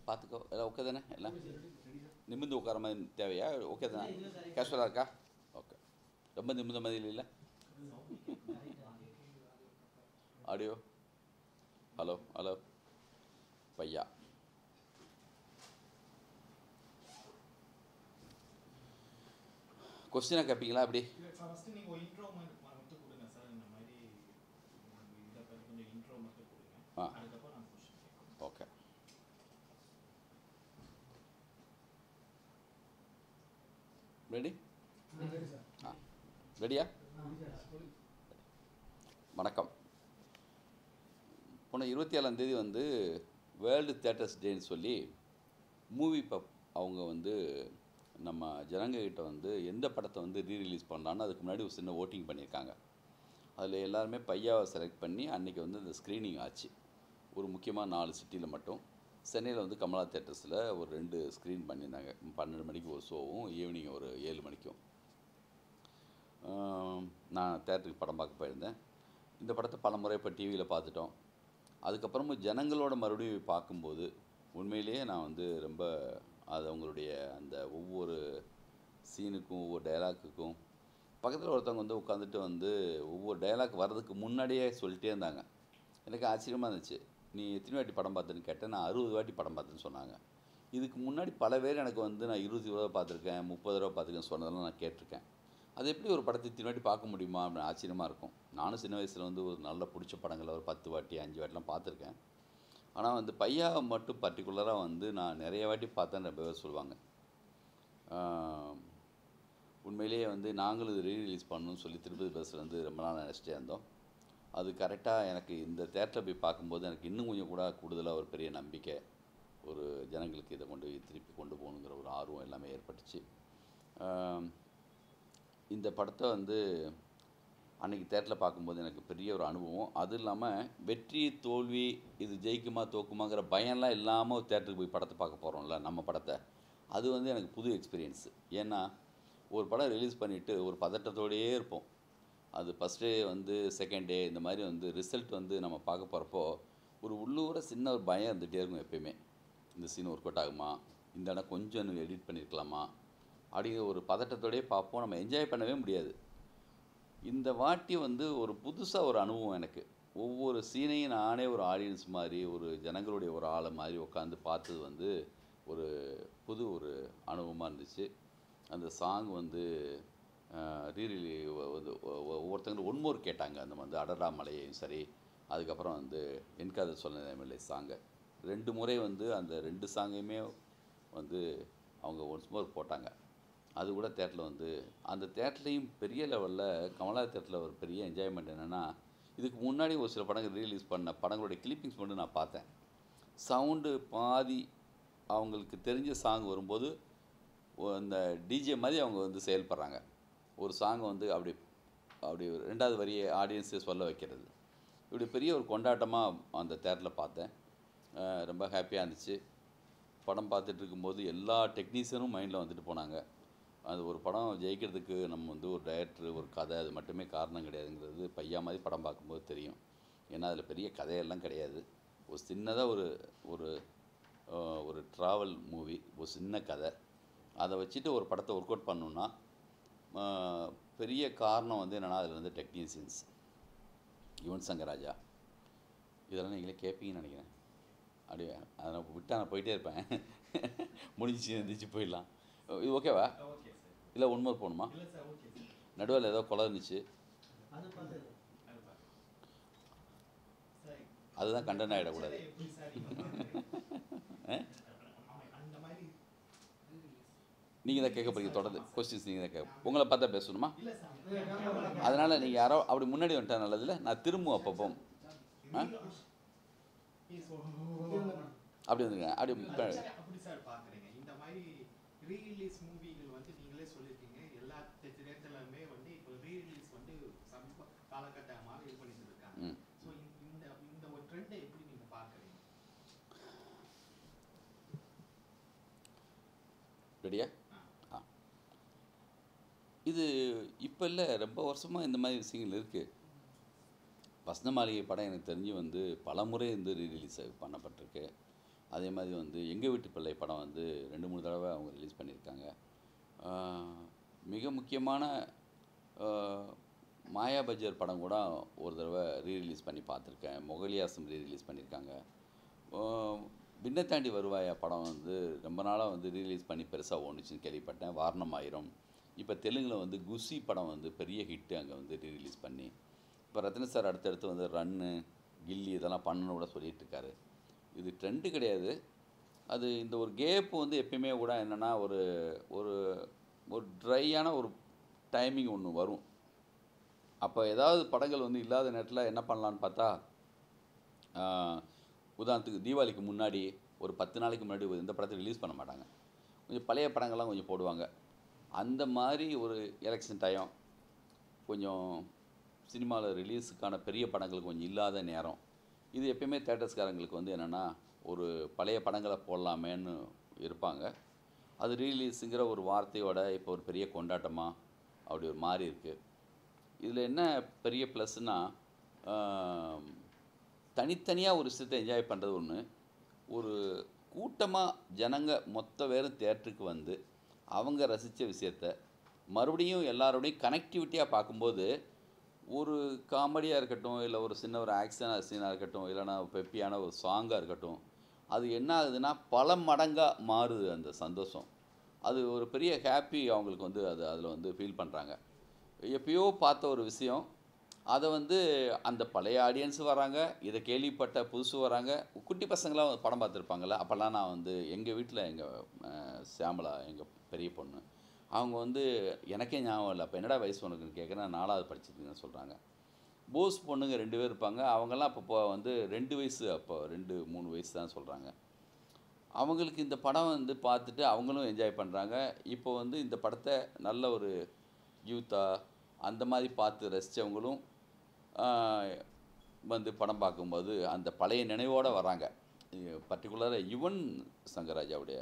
பார்த்துக்கோ எல்லாம் ஓகே தானே எல்லாம் நிமிர்ந்து உட்கார மாதிரி தேவையா ஓகே தானே கேஷுவலாக இருக்கா ஓகே ரொம்ப நிமிர்ந்த மாதிரி இல்லை ஆடியோ ஹலோ ஹலோ பையா கொஸ்டினாக கேட்பீங்களா அப்படி ஆ ஓகே ரெடி ஆ ரெடியா வணக்கம் போன 27ஆம் தேதி வந்து வேர்ல்டு தியேட்டர்ஸ் டேன்னு சொல்லி மூவி பப் அவங்க வந்து நம்ம ஜனங்கக்கிட்ட வந்து எந்த படத்தை வந்து ரீரிலீஸ் பண்ணலான்னு அதுக்கு முன்னாடி ஒரு சின்ன ஓட்டிங் பண்ணியிருக்காங்க. அதில் எல்லாருமே பையாவை செலக்ட் பண்ணி அன்றைக்கி வந்து இந்த ஸ்க்ரீனிங் ஆச்சு. ஒரு முக்கியமாக 4 சிட்டியில் மட்டும். சென்னையில் வந்து கமலா தியேட்டர்ஸில் ஒரு 2 ஸ்க்ரீன் பண்ணியிருந்தாங்க. 12 மணிக்கு ஒரு ஷோவும் ஈவினிங் ஒரு 7 மணிக்கும். நான் தேட்டருக்கு படம் பார்க்க போயிருந்தேன். இந்த படத்தை பல முறை இப்போ டிவியில் பார்த்துட்டோம். அதுக்கப்புறமும் ஜனங்களோட மறுபடியும் பார்க்கும்போது உண்மையிலேயே நான் வந்து ரொம்ப அது அவங்களுடைய அந்த ஒவ்வொரு சீனுக்கும் ஒவ்வொரு டைலாக்குக்கும் பக்கத்தில் ஒருத்தவங்க வந்து உட்காந்துட்டு வந்து ஒவ்வொரு டைலாக் வர்றதுக்கு முன்னாடியே சொல்லிட்டே இருந்தாங்க. எனக்கு ஆச்சரியமாக இருந்துச்சு. நீ எத்தனை வாட்டி படம் பார்த்துன்னு கேட்டேன். நான் 60 வாட்டி படம் பார்த்துன்னு சொன்னாங்க. இதுக்கு முன்னாடி பல பேர் எனக்கு வந்து நான் 20 தடவை பார்த்துருக்கேன், 30 தடவை பார்த்துருக்கேன் சொன்னதெல்லாம் நான் கேட்டிருக்கேன். அது எப்படி ஒரு படத்தை இத்தனை வாட்டி பார்க்க முடியுமா அப்படின்னு ஆச்சரியமாக இருக்கும். நானும் சின்ன வயசில் வந்து ஒரு நல்ல பிடிச்ச படங்களை ஒரு 10 வாட்டி 5 வாட்டிலாம் பார்த்துருக்கேன். ஆனால் வந்து பையாவை மட்டும் பர்டிகுலராக வந்து நான் நிறைய வாட்டி பார்த்தேன்னு ரொம்ப பேர் சொல்லுவாங்க. உண்மையிலேயே வந்து நாங்களும் இது ரீரிலீஸ் பண்ணணும்னு சொல்லி திருப்பதி பஸ்ஸில் வந்து ரொம்ப நாள் நினச்சிட்டே இருந்தோம். அது கரெக்டாக எனக்கு இந்த தேட்டரில் போய் பார்க்கும்போது எனக்கு இன்னும் கொஞ்சம் கூட கூடுதலாக ஒரு பெரிய நம்பிக்கை, ஒரு ஜனங்களுக்கு இதை திருப்பி கொண்டு போகணுங்கிற ஒரு ஆர்வம் எல்லாமே ஏற்பட்டுச்சு. இந்த படத்தை வந்து அன்றைக்கி தேட்டரில் பார்க்கும்போது எனக்கு பெரிய ஒரு அனுபவம். அதுவும் இல்லாமல் வெற்றி தோல்வி இது ஜெயிக்குமா தோக்குமாங்கிற பயம்லாம் இல்லாமல் தேட்டருக்கு போய் படத்தை பார்க்க போகிறோம்ல நம்ம படத்தை, அது வந்து எனக்கு புது எக்ஸ்பீரியன்ஸு. ஏன்னா ஒரு படம் ரிலீஸ் பண்ணிவிட்டு ஒரு பதட்டத்தோடையே இருப்போம். அது ஃபஸ்ட் டே வந்து செகண்ட் டே இந்த மாதிரி வந்து ரிசல்ட் வந்து நம்ம பார்க்க போகிறப்போ ஒரு உள்ளூர சின்ன ஒரு பயம் இருந்துகிட்டே இருக்கும் எப்பயுமே. இந்த சீன் ஒர்க் அவுட் ஆகுமா, இந்த இடம் கொஞ்சம் எடிட் பண்ணியிருக்கலாமா அப்படிங்கிற ஒரு பதட்டத்தோடையே பார்ப்போம். நம்ம என்ஜாய் பண்ணவே முடியாது. இந்த வாட்டி வந்து ஒரு புதுசாக ஒரு அனுபவம் எனக்கு. ஒவ்வொரு சீனையும் நானே ஒரு ஆடியன்ஸ் மாதிரி ஒரு ஜனங்களுடைய ஒரு ஆளை மாதிரி உட்காந்து பார்த்தது வந்து ஒரு புது ஒரு அனுபவமாக இருந்துச்சு. அந்த சாங் வந்து ரீரிலி வந்து ஒவ்வொருத்தங்களும் ஒன்மோர் கேட்டாங்க. அந்த வந்து அடடா மலையையும் சரி, அதுக்கப்புறம் வந்து என்காத சொன்னதில்லை சாங்கை 2 முறை வந்து அந்த 2 சாங்கையுமே வந்து அவங்க ஒன்ஸ் மோர் போட்டாங்க. அது கூட தேட்டரில் வந்து அந்த தேட்டர்லேயும் பெரிய லெவலில் கமலா தேட்டரில் ஒரு பெரிய என்ஜாய்மெண்ட் என்னென்னா, இதுக்கு முன்னாடி ஒரு சில படங்கள் ரீலீஸ் பண்ண படங்களுடைய கிளிப்பிங்ஸ் மட்டும் நான் பார்த்தேன். சவுண்டு பாதி அவங்களுக்கு தெரிஞ்ச சாங் வரும்போது அந்த டிஜே மாதிரி அவங்க வந்து செயல்படுறாங்க. ஒரு சாங்கை வந்து அப்படி 2வது வரியை ஆடியன்ஸே சொல்ல வைக்கிறது. இப்படி பெரிய ஒரு கொண்டாட்டமாக அந்த தேட்டரில் பார்த்தேன். ரொம்ப ஹாப்பியாக இருந்துச்சு. படம் பார்த்துட்டு இருக்கும்போது எல்லா டெக்னீஷியனும் மைண்டில் வந்துட்டு போனாங்க. அது ஒரு படம் ஜெயிக்கிறதுக்கு நம்ம வந்து ஒரு டைரக்டர் ஒரு கதை அது மட்டுமே காரணம் கிடையாதுங்கிறது பையா மாதிரி படம் பார்க்கும்போது தெரியும். ஏன்னா அதில் பெரிய கதையெல்லாம் கிடையாது. ஒரு சின்னதாக ஒரு ஒரு ட்ராவல் மூவி, ஒரு சின்ன கதை, அதை வச்சுட்டு ஒரு படத்தை ஒர்க் அவுட் பண்ணணுன்னா பெரிய காரணம் வந்து என்னென்னா அதில் வந்து டெக்னீஷியன்ஸ், யுவன் சங்கர் ராஜா, இதெல்லாம் நீங்களே கேட்பீங்கன்னு நினைக்கிறேன். அப்படியே அதை விட்டு நான் போயிட்டே இருப்பேன். முடிஞ்சிச்சு இருந்துச்சு போயிடலாம். இது ஓகேவா இல்லை ஒன்மோர் போகணுமா? நடுவில் ஏதோ கொலை இருந்துச்சு, அதுதான் கண்டென்ட் ஆகிடக்கூடாது. நீங்கள் தான் கேட்க போகிறீங்க, தொடர்ந்து கொஸ்டின்ஸ் நீங்கள் தான் கேட்க. உங்களை பார்த்தா பேசணுமா? அதனால் நீங்கள் யாரோ அப்படி முன்னாடி வந்துட்டா நல்லதில்ல. நான் திரும்பும் அப்பப்போ அப்படி வந்துருங்க. அப்படி ரீரிலீஸ் மூவிகள் வந்து நீங்களே சொல்லியிருக்கீங்க எல்லா திரையரங்குகளுமே வந்து இப்போ ரீரிலீஸ் வந்து சமீப காலகட்டமாக இது பண்ணிட்டு இருக்காங்க. ஸோ இந்த ஒரு ட்ரெண்டை எப்படி நீங்கள் பார்க்குறீங்க? ரெடியா? இது இப்போ இல்லை, ரொம்ப வருஷமாக இந்த மாதிரி விஷயங்கள் இருக்குது. வசந்த மாளிகை படம் எனக்கு தெரிஞ்சு வந்து பல முறை வந்து ரீரிலீஸ் பண்ணப்பட்டிருக்கு. அதே மாதிரி வந்து எங்கள் வீட்டு பிள்ளை படம் வந்து 2-3 தடவை அவங்க ரிலீஸ் பண்ணியிருக்காங்க. மிக முக்கியமான மாயா பஜார் படம் கூட ஒரு தடவை ரீரிலீஸ் பண்ணி பார்த்துருக்கேன். மொகலியாசம் ரீரிலீஸ் பண்ணியிருக்காங்க. விண்ணை தாண்டி வருவாயா படம் வந்து ரொம்ப நாளாக வந்து ரீரிலீஸ் பண்ணி பெருசாக ஓடுச்சுன்னு கேள்விப்பட்டேன். வாரணம் ஆயிரம். இப்போ தெலுங்கில் வந்து குஷி படம் வந்து பெரிய ஹிட்டு அங்கே வந்து ரீரிலீஸ் பண்ணி. இப்போ ரத்ன சார் அடுத்தடுத்து வந்து ரன்னு, கில்லி இதெல்லாம் பண்ணணும்னு கூட சொல்லிகிட்டு இருக்காரு. இது ட்ரெண்டு கிடையாது. அது இந்த ஒரு கேப் வந்து எப்பயுமே கூட என்னென்னா ஒரு ஒரு ஒரு ட்ரையான ஒரு டைமிங் ஒன்று வரும். அப்போ ஏதாவது படங்கள் வந்து இல்லாத நேரத்தில் என்ன பண்ணலான்னு பார்த்தா, உதாரணத்துக்கு தீபாவளிக்கு முன்னாடி ஒரு 10 நாளைக்கு முன்னாடி எந்த படத்தை ரிலீஸ் பண்ண மாட்டாங்க. கொஞ்சம் பழைய படங்கள்லாம் கொஞ்சம் போடுவாங்க. அந்த மாதிரி ஒரு எலெக்ஷன் டைம் கொஞ்சம் சினிமாவில் ரிலீஸுக்கான பெரிய படங்கள் கொஞ்சம் இல்லாத நேரம். இது எப்பயுமே தேட்டர்ஸ்காரங்களுக்கு வந்து என்னென்னா ஒரு பழைய படங்களை போடலாமேன்னு இருப்பாங்க. அது ரீலீஸுங்கிற ஒரு வார்த்தையோட இப்போ ஒரு பெரிய கொண்டாட்டமாக அப்படி ஒரு மாறி இருக்குது. இதில் என்ன பெரிய ப்ளஸ்னால், தனித்தனியாக ஒரு விஷயத்தை என்ஜாய் பண்ணுறது ஒன்று. ஒரு கூட்டமாக ஜனங்க மொத்த பேரும் தேட்டருக்கு வந்து அவங்க ரசித்த விஷயத்த மறுபடியும் எல்லாரோடையும் கனெக்டிவிட்டியாக பார்க்கும்போது, ஒரு காமெடியாக இருக்கட்டும், இல்லை ஒரு சின்ன ஒரு ஆக்ஷனாக சீனாக இருக்கட்டும், இல்லைனா பெப்பியான ஒரு சாங்காக இருக்கட்டும், அது என்ன ஆகுதுன்னா பல மடங்காக மாறுது அந்த சந்தோஷம். அது ஒரு பெரிய ஹாப்பி அவங்களுக்கு வந்து அதில் வந்து ஃபீல் பண்ணுறாங்க. எப்பயோ பார்த்த ஒரு விஷயம், அதை வந்து அந்த பழைய ஆடியன்ஸு வராங்க, இதை கேள்விப்பட்ட புதுசு வராங்க. குட்டி பசங்களாம் படம் பார்த்துருப்பாங்கள்ல. அப்போல்லாம் நான் வந்து எங்கள் வீட்டில் எங்கள் சியாமலா எங்கள் பெரிய பொண்ணு, அவங்க வந்து எனக்கே ஞாபகம் இல்லை. அப்போ என்னடா வயசு உனக்குன்னு கேட்குறேன். 4வது படிச்சிருக்கீங்கன்னு சொல்கிறாங்க. போஸ் பொண்ணுங்க 2 பேர் இருப்பாங்க. அவங்கெல்லாம் அப்போ வந்து 2 வயசு, அப்போ 2-3 வயசு தான் சொல்கிறாங்க. அவங்களுக்கு இந்த படம் வந்து பார்த்துட்டு அவங்களும் என்ஜாய் பண்ணுறாங்க. இப்போ வந்து இந்த படத்தை நல்ல ஒரு யூத்தாக அந்த மாதிரி பார்த்து ரசித்தவங்களும் வந்து படம் பார்க்கும்போது அந்த பழைய நினைவோடு வராங்க. பர்டிகுலராக யுவன் சங்கர் ராஜாவுடைய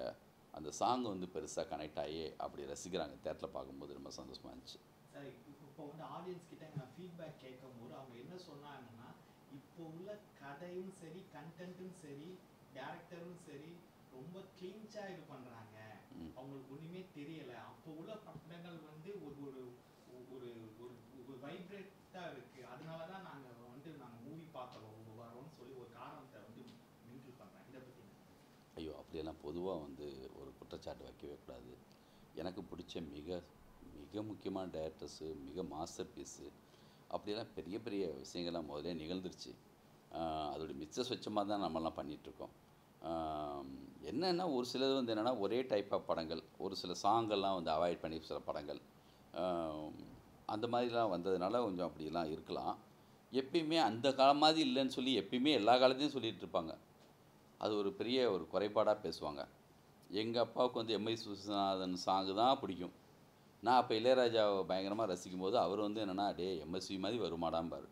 அந்த சாங் வந்து பெருசாக கனெக்ட் ஆகி அப்படி ரசிக்கிறாங்க. தேட்டரில் பார்க்கும்போது ரொம்ப சந்தோஷமாக இருந்துச்சு. சார், இப்போ வந்து ஆடியன்ஸ் கிட்ட நான் ஃபீட்பேக் கேட்கும்போது அவங்க என்ன சொன்னாங்கன்னா, இப்போ உள்ள கதையும் சரி, கண்டென்ட்டும் சரி, டேரக்டரும் சரி ரொம்ப கிளின்ச்சாக இது பண்ணுறாங்க. அவங்களுக்கு ஒன்றுமே தெரியலை. அப்போ உள்ள படங்கள் வந்து ஒரு ஒரு ஒரு ஒரு வைப்ரேட்டாக இருக்குது. அதனால தான் நாங்கள் மூவி பார்க்க வரோம்னு சொல்லி ஒரு காரணத்தை வந்து மிங்கிள் பண்ணுறாங்க. இதை பற்றி ஐயோ, அப்படியெல்லாம் பொதுவாக வந்து ஒரு குற்றச்சாட்டு வைக்கவே கூடாது. எனக்கு பிடிச்ச மிக மிக முக்கியமான டைரக்டர்ஸு, மிக மாஸ்டர் பீஸு, அப்படியெல்லாம் பெரிய பெரிய விஷயங்கள்லாம் முதலே நிகழ்ந்துருச்சு. அதோடைய மிச்ச சொச்சமாக தான் நம்மலாம் பண்ணிகிட்ருக்கோம். என்னென்னா ஒரு சிலது வந்து என்னென்னா ஒரே டைப் ஆஃப் படங்கள், ஒரு சில சாங்கெல்லாம் வந்து அவாய்ட் பண்ணி சில படங்கள் அந்த மாதிரிலாம் வந்ததுனால கொஞ்சம் அப்படிலாம் இருக்கலாம். எப்பயுமே அந்த காலம் மாதிரி இல்லைன்னு சொல்லி எப்பயுமே எல்லா காலத்தையும் சொல்லிகிட்டு இருப்பாங்க. அது ஒரு பெரிய ஒரு குறைபாடாக பேசுவாங்க. எங்கள் அப்பாவுக்கு வந்து எம்ஐ விஸ்வநாதன் சாங்கு தான் பிடிக்கும். நான் அப்போ இளையராஜாவை பயங்கரமாக ரசிக்கும் போது அவர் வந்து என்னென்னா டே எம்எஸ்வி மாதிரி வருமாடாம்பார்.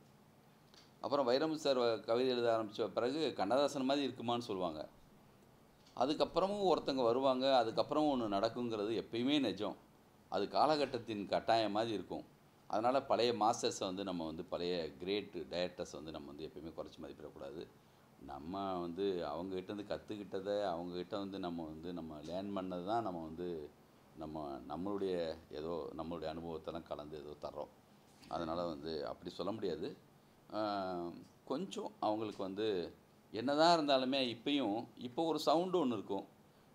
அப்புறம் வைரமுத்து சார் கவிதை எழுத ஆரம்பித்த பிறகு கண்ணதாசன் மாதிரி இருக்குமான்னு சொல்லுவாங்க. அதுக்கப்புறமும் ஒருத்தங்க வருவாங்க, அதுக்கப்புறம் ஒன்று நடக்குங்கிறது எப்பயுமே நிஜம். அது காலகட்டத்தின் கட்டாயம் மாதிரி இருக்கும். அதனால் பழைய மாஸ்டர்ஸை வந்து நம்ம வந்து பழைய கிரேட் டைரக்டர்ஸை வந்து நம்ம வந்து எப்பயுமே குறைச்சி மதிப்பிடக்கூடாது. நம்ம வந்து அவங்ககிட்டேருந்து கற்றுக்கிட்டதை, அவங்ககிட்ட வந்து நம்ம லேர்ன் பண்ணது தான் நம்ம வந்து நம்மளுடைய ஏதோ நம்மளுடைய அனுபவத்தெல்லாம் கலந்து ஏதோ தர்றோம். அதனால் வந்து அப்படி சொல்ல முடியாது. கொஞ்சம் அவங்களுக்கு வந்து என்னதான் இருந்தாலுமே இப்போ ஒரு சவுண்டு ஒன்று இருக்கும்.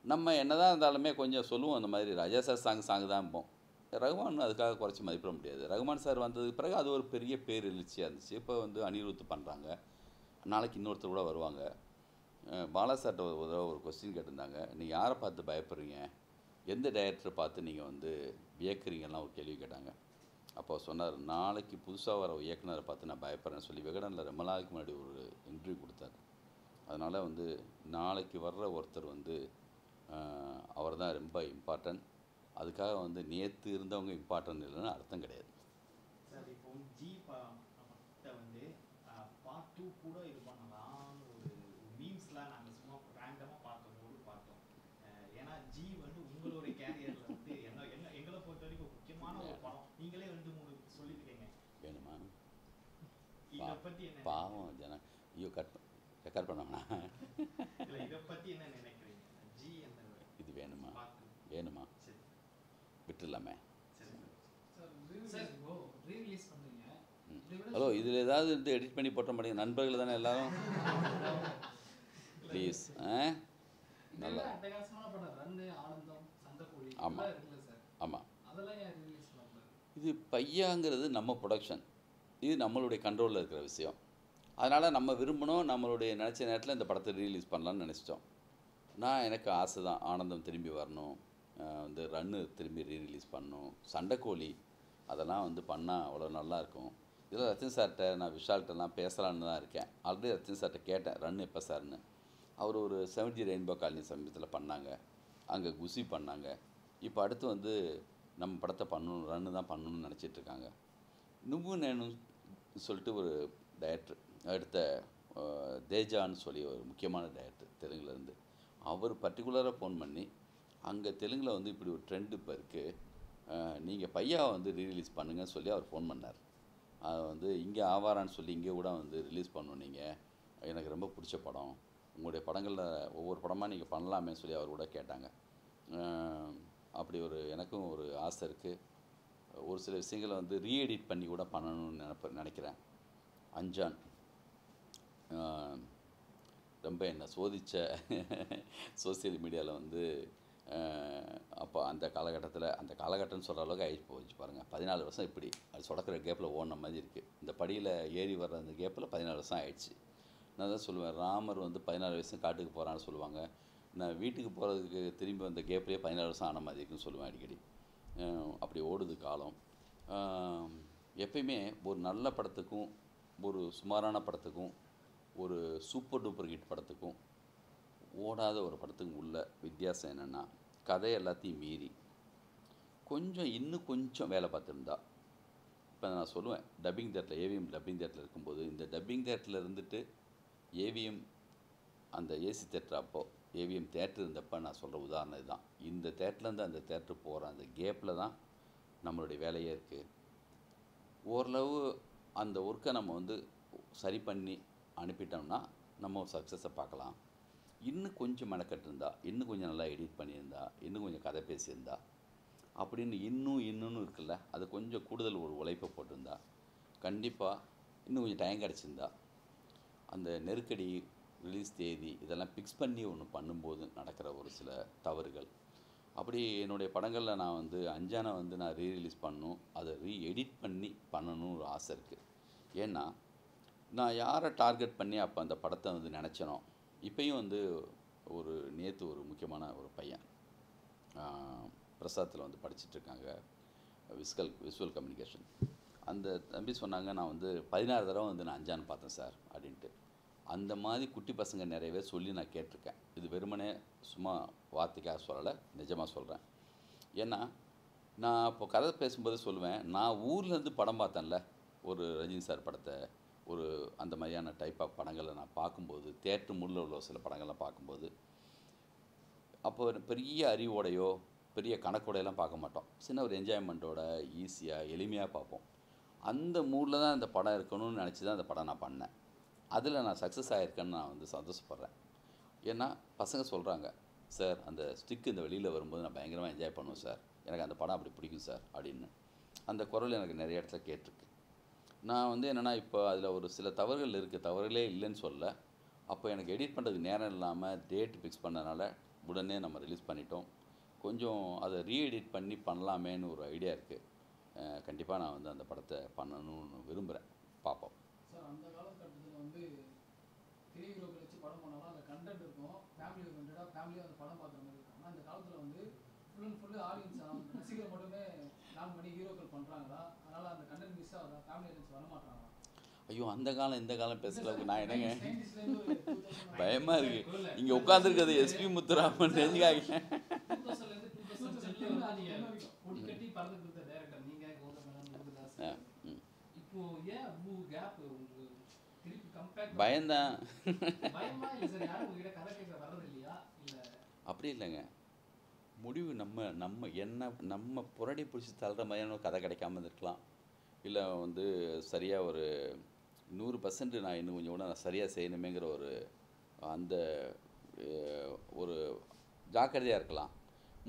நம்ம என்னதான் இருந்தாலுமே கொஞ்சம் சொல்லுவோம், அந்த மாதிரி ராஜா சார் சாங்கு தான் இருப்போம். ரகுமான் அதுக்காக குறைச்சி மதிப்பிட முடியாது. ரகுமான் சார் வந்ததுக்கு பிறகு அது ஒரு பெரிய பேர் எழுச்சியாக இருந்துச்சு. இப்போ வந்து அனிருத் பண்ணுறாங்க. நாளைக்கு இன்னொருத்தர் கூட வருவாங்க. பாலா சார்கிட்ட ஒரு கொஸ்டின் கேட்டிருந்தாங்க, நீங்கள் யாரை பார்த்து பயப்படுறீங்க, எந்த டைரக்டரை பார்த்து நீங்கள் வந்து வியக்கிறீங்கலாம் ஒரு கேள்வி கேட்டாங்க. அப்போ சொன்னார், நாளைக்கு புதுசாக வர இயக்குனரை பார்த்து நான் பயப்படுறேன்னு சொல்லி விகடனில் ரொம்ப நாளைக்கு முன்னாடி ஒரு இன்டர்வியூ கொடுத்தார். அதனால் வந்து நாளைக்கு வர்ற ஒருத்தர் வந்து அவர் தான் ரொம்ப இம்பார்ட்டன்ட். அதுக்காக வந்து நேற்று இருந்தவங்க இம்பார்ட்டன்ட் இல்லைன்னு அர்த்தம் கிடையாது. சார், இப்போ ஜி படத்தை வந்து பார்ட் 2 கூட இது பண்ணலாம் ஒரு மீம்ஸ்லாம் நாங்கள் சும்மா ரேண்டமாக பார்க்கும்போது பார்த்தோம். ஏன்னா ஜி வந்து உங்களுடைய கேரியரில் வந்து எங்களை பொறுத்த வரைக்கும் முக்கியமான ஒரு படம். நீங்களே 2-3 சொல்லியிருக்கீங்க. வேணுமா? இதை பற்றி என்ன? பாவம் ஜன ஐயோ ரெக்கார்ட் பண்ண வேணாம். இல்ல இதை பத்தி என்ன நினைக்கிறீங்க? ஜி அந்த இது வேணுமா பாட்டு. வேணுமா சரி விட்டுடலாமே. சரி சார் இப்போ ரீரிலீஸ் பண்றீங்க, இதை விட ஹலோ, இதில் ஏதாவது வந்து எடிட் பண்ணி போட்ட மாட்டேங்க. நண்பர்கள் தானே எல்லாரும். ப்ளீஸ். இதை நல்லா. விட அட்டகாசமான படம் ரன்னு, ஆனந்தம், சண்டைக்கோழி ஆமா. இதெல்லாம் இருக்குல்ல சார், ஆமாம், அதெல்லாம் ஏன் ரீரிலீஸ் பண்ணல? இது பையாங்கிறது நம்ம ப்ரொடக்ஷன், இது நம்மளுடைய கண்ட்ரோலில் இருக்கிற விஷயம். அதனால் நம்ம விரும்பணும், நம்மளுடைய நினச்ச நேரத்தில் இந்த படத்தை ரீலீஸ் பண்ணலான்னு நினச்சிட்டோம். எனக்கு ஆசை தான் ஆனந்தம் திரும்பி வரணும், வந்து ரன்னு திரும்பி ரீரிலீஸ் பண்ணணும், சண்டைக்கோழி அதெல்லாம் வந்து பண்ணால் அவ்வளோ நல்லாயிருக்கும். இதில் ரத்தின் சார்கிட்ட நான் விஷால்கிட்டலாம் பேசலான்னு தான் இருக்கேன். ஆல்ரெடி ரத்தின் சார்கிட்ட கேட்டேன் ரன் எப்போ சார்னு. அவர் ஒரு 70 ரெயின்போ காலனி சமீபத்தில் பண்ணாங்க, அங்கே குசி பண்ணாங்க. இப்போ அடுத்து வந்து நம்ம படத்தை பண்ணணும், ரன்னு தான் பண்ணணும்னு நினச்சிட்ருக்காங்க. நுவ்வு நேனு சொல்லிட்டு ஒரு டைரக்டர், அடுத்த தேஜான்னு சொல்லி ஒரு முக்கியமான டைரக்டர் தெலுங்குலேருந்து, அவர் பர்டிகுலராக ஃபோன் பண்ணி அங்கே தெலுங்கில் வந்து இப்படி ஒரு ட்ரெண்ட் இப்போ இருக்குது, நீங்கள் பையாவை வந்து ரீரிலீஸ் பண்ணுங்கன்னு சொல்லி அவர் ஃபோன் பண்ணார். அது வந்து இங்கே ஆவாரான்னு சொல்லி இங்கே கூட வந்து ரிலீஸ் பண்ணணும், நீங்கள் எனக்கு ரொம்ப பிடிச்ச படம், உங்களுடைய படங்களில் ஒவ்வொரு படமாக நீங்கள் பண்ணலாமே சொல்லி அவர் கூட கேட்டாங்க. அப்படி ஒரு எனக்கும் ஒரு ஆசை இருக்குது. ஒரு சில விஷயங்களை வந்து ரீஎடிட் பண்ணி கூட பண்ணணும்னு நினைக்கிறேன். அஞ்சான் ரொம்ப என்னை சோதித்த சோசியல் மீடியாவில் வந்து அப்போ அந்த காலகட்டம்னு சொல்கிற அளவுக்கு ஆகி போச்சு பாருங்கள். 14 வருஷம் இப்படி அது சொடக்கிற கேப்பில் ஓடின மாதிரி இருக்குது. இந்த படியில் ஏறி வர்ற அந்த கேப்பில் 14 வருஷம் ஆயிடுச்சு. நான் தான் சொல்லுவேன், ராமர் வந்து 14 வருஷம் காட்டுக்கு போகிறான்னு சொல்லுவாங்க, நான் வீட்டுக்கு போகிறதுக்கு திரும்பி வந்த கேப்லேயே 14 வருஷம் ஆன மாதிரி இருக்குன்னு சொல்லுவேன் அடிக்கடி. அப்படி ஓடுது காலம். எப்பயுமே ஒரு நல்ல படத்துக்கும் ஒரு சுமாரான படத்துக்கும் ஒரு சூப்பர் டூப்பர் ஹிட் படத்துக்கும் ஓடாத ஒரு படத்துக்கும் உள்ள வித்தியாசம் என்னென்னா, கதை எல்லாத்தையும் மீறி இன்னும் கொஞ்சம் வேலை பார்த்துருந்தா. இப்போ நான் சொல்லுவேன், டப்பிங் தேட்டரில் ஏவிஎம் டப்பிங் தேட்டரில் இருக்கும்போது, இந்த டப்பிங் தேட்டரில் இருந்துட்டு ஏவிஎம் அந்த ஏசி தேட்டர், அப்போது ஏவிஎம் தேட்டர் இருந்தப்போ நான் சொல்கிற உதாரணம் இதுதான். இந்த தேட்டர்லேருந்து அந்த தேட்டர் போகிற அந்த கேப்பில் தான் நம்மளுடைய வேலையே இருக்குது. ஓரளவு அந்த ஒர்க்கை நம்ம வந்து சரி பண்ணி அனுப்பிட்டோம்னா நம்ம ஒரு சக்ஸஸை பார்க்கலாம். இன்னும் கொஞ்சம் மெனக்கட்டிருந்தா, இன்னும் கொஞ்சம் நல்லா எடிட் பண்ணியிருந்தா, இன்னும் கொஞ்சம் கதை பேசியிருந்தா அப்படின்னு இன்னும் இருக்குல்ல, அது கொஞ்சம் கூடுதல் ஒரு உழைப்பை போட்டிருந்தா, கண்டிப்பாக இன்னும் கொஞ்சம் டைம் கிடச்சிருந்தா, அந்த நெருக்கடி, ரிலீஸ் தேதி இதெல்லாம் ஃபிக்ஸ் பண்ணி ஒன்று பண்ணும்போது நடக்கிற ஒரு சில தவறுகள். அப்படி என்னுடைய படங்களில் நான் வந்து அஞ்சானை வந்து நான் ரீரிலீஸ் பண்ணணும், அதை எடிட் பண்ணி பண்ணணும்னு ஒரு ஆசை இருக்குது. ஏன்னா நான் யாரை டார்கெட் பண்ணி அப்போ அந்த படத்தை வந்து நினச்சனோ, இப்போயும் வந்து நேற்று ஒரு முக்கியமான ஒரு பையன் பிரசாத்தில் வந்து படிச்சுட்ருக்காங்க, விசுவல் கம்யூனிகேஷன். அந்த தம்பி சொன்னாங்க, நான் வந்து 16 தடவை வந்து நான் அஞ்சான் பார்த்தேன் சார் அப்படின்ட்டு. அந்த மாதிரி குட்டி பசங்க நிறையவே சொல்லி நான் கேட்டிருக்கேன். இது வெறுமனே சும்மா வார்த்தைக்காக சொல்லலை, நிஜமாக சொல்கிறேன். ஏன்னா நான் இப்போ கதை பேசும்போது சொல்லுவேன், நான் ஊர்லேருந்து படம் பார்த்தேன்ல ஒரு ரஜினி சார் படத்தை, அந்த மாதிரியான டைப் ஆஃப் படங்களை நான் பார்க்கும்போது, தேட்டர் முள்ள உள்ள சில படங்கள்லாம் பார்க்கும்போது, அப்போ பெரிய அறிவோடையோ பெரிய கணக்கோடையெல்லாம் பார்க்க மாட்டோம். சின்ன ஒரு என்ஜாய்மெண்ட்டோட ஈஸியாக எளிமையாக பார்ப்போம். அந்த மூடில் தான் அந்த படம் இருக்கணும்னு நினச்சி தான் அந்த படம் நான் பண்ணேன். அதில் நான் சக்ஸஸ் ஆகிருக்கேன்னு நான் வந்து சந்தோஷப்படுறேன். ஏன்னா பசங்க சொல்கிறாங்க, சார் அந்த ஸ்டிக் இந்த வெளியில் வரும்போது நான் பயங்கரமாக என்ஜாய் பண்ணுவேன் சார், எனக்கு அந்த படம் அப்படி பிடிக்கும் சார் அப்படின்னு. அந்த குரல் எனக்கு நிறைய இடத்துல கேட்டிருக்கு. நான் வந்து என்னென்னா, இப்போ அதில் ஒரு சில தவறுகள் இருக்குது, தவறுகளே இல்லைன்னு சொல்ல. அப்போ எனக்கு எடிட் பண்ணுறதுக்கு நேரம் இல்லாமல் டேட் ஃபிக்ஸ் பண்ணதுனால உடனே நம்ம ரிலீஸ் பண்ணிட்டோம். கொஞ்சம் அதை ரீஎடிட் பண்ணி பண்ணலாமேன்னு ஒரு ஐடியா இருக்குது. கண்டிப்பாக நான் வந்து அந்த படத்தை பண்ணணும்னு விரும்புகிறேன். பார்ப்போம். சார் அந்த காலகட்டத்தில் வந்து பெரிய ஹீரோக்கள் வச்சு படம் பண்ணாலும் அந்த கண்டென்ட் இருக்கும், ஃபேமிலி ஓரியன்டாக ஃபேமிலியாக அந்த படம் பார்க்குற மாதிரி இருக்கும். ஆனால் இந்த காலத்தில் வந்து ஃபுல் அண்ட் ஃபுல்லு ஆடியன்ஸ் ரசிகர் மட்டுமே பிளான் பண்ணி ஹீரோக்கள் பண்ணுறாங்களா, அதனால் அந்த கண்டென்ட் மிஸ் ஆகுதா, ஃபேமிலி ஆடியன்ஸ் வர மாட்டாங்களா? ஐயோ, அந்த காலம் இந்த காலம் பேசல, நான் என்னங்க பயமாக இருக்குது. இங்கே உட்காந்துருக்கிறது எஸ்பி முத்துராமன் தெரிஞ்சுக்காங்க. பயந்தான். அப்படி இல்லைங்க, முடிவு நம்ம புரடி பிடிச்சி தள்ளுற மாதிரியான கதை கிடைக்காம இருந்திருக்கலாம். இல்லை வந்து சரியாக ஒரு 100% நான் இன்னும் கொஞ்சம் கூட நான் சரியாக செய்யணுமேங்கிற ஒரு அந்த ஒரு ஜாக்கிரதையாக இருக்கலாம்.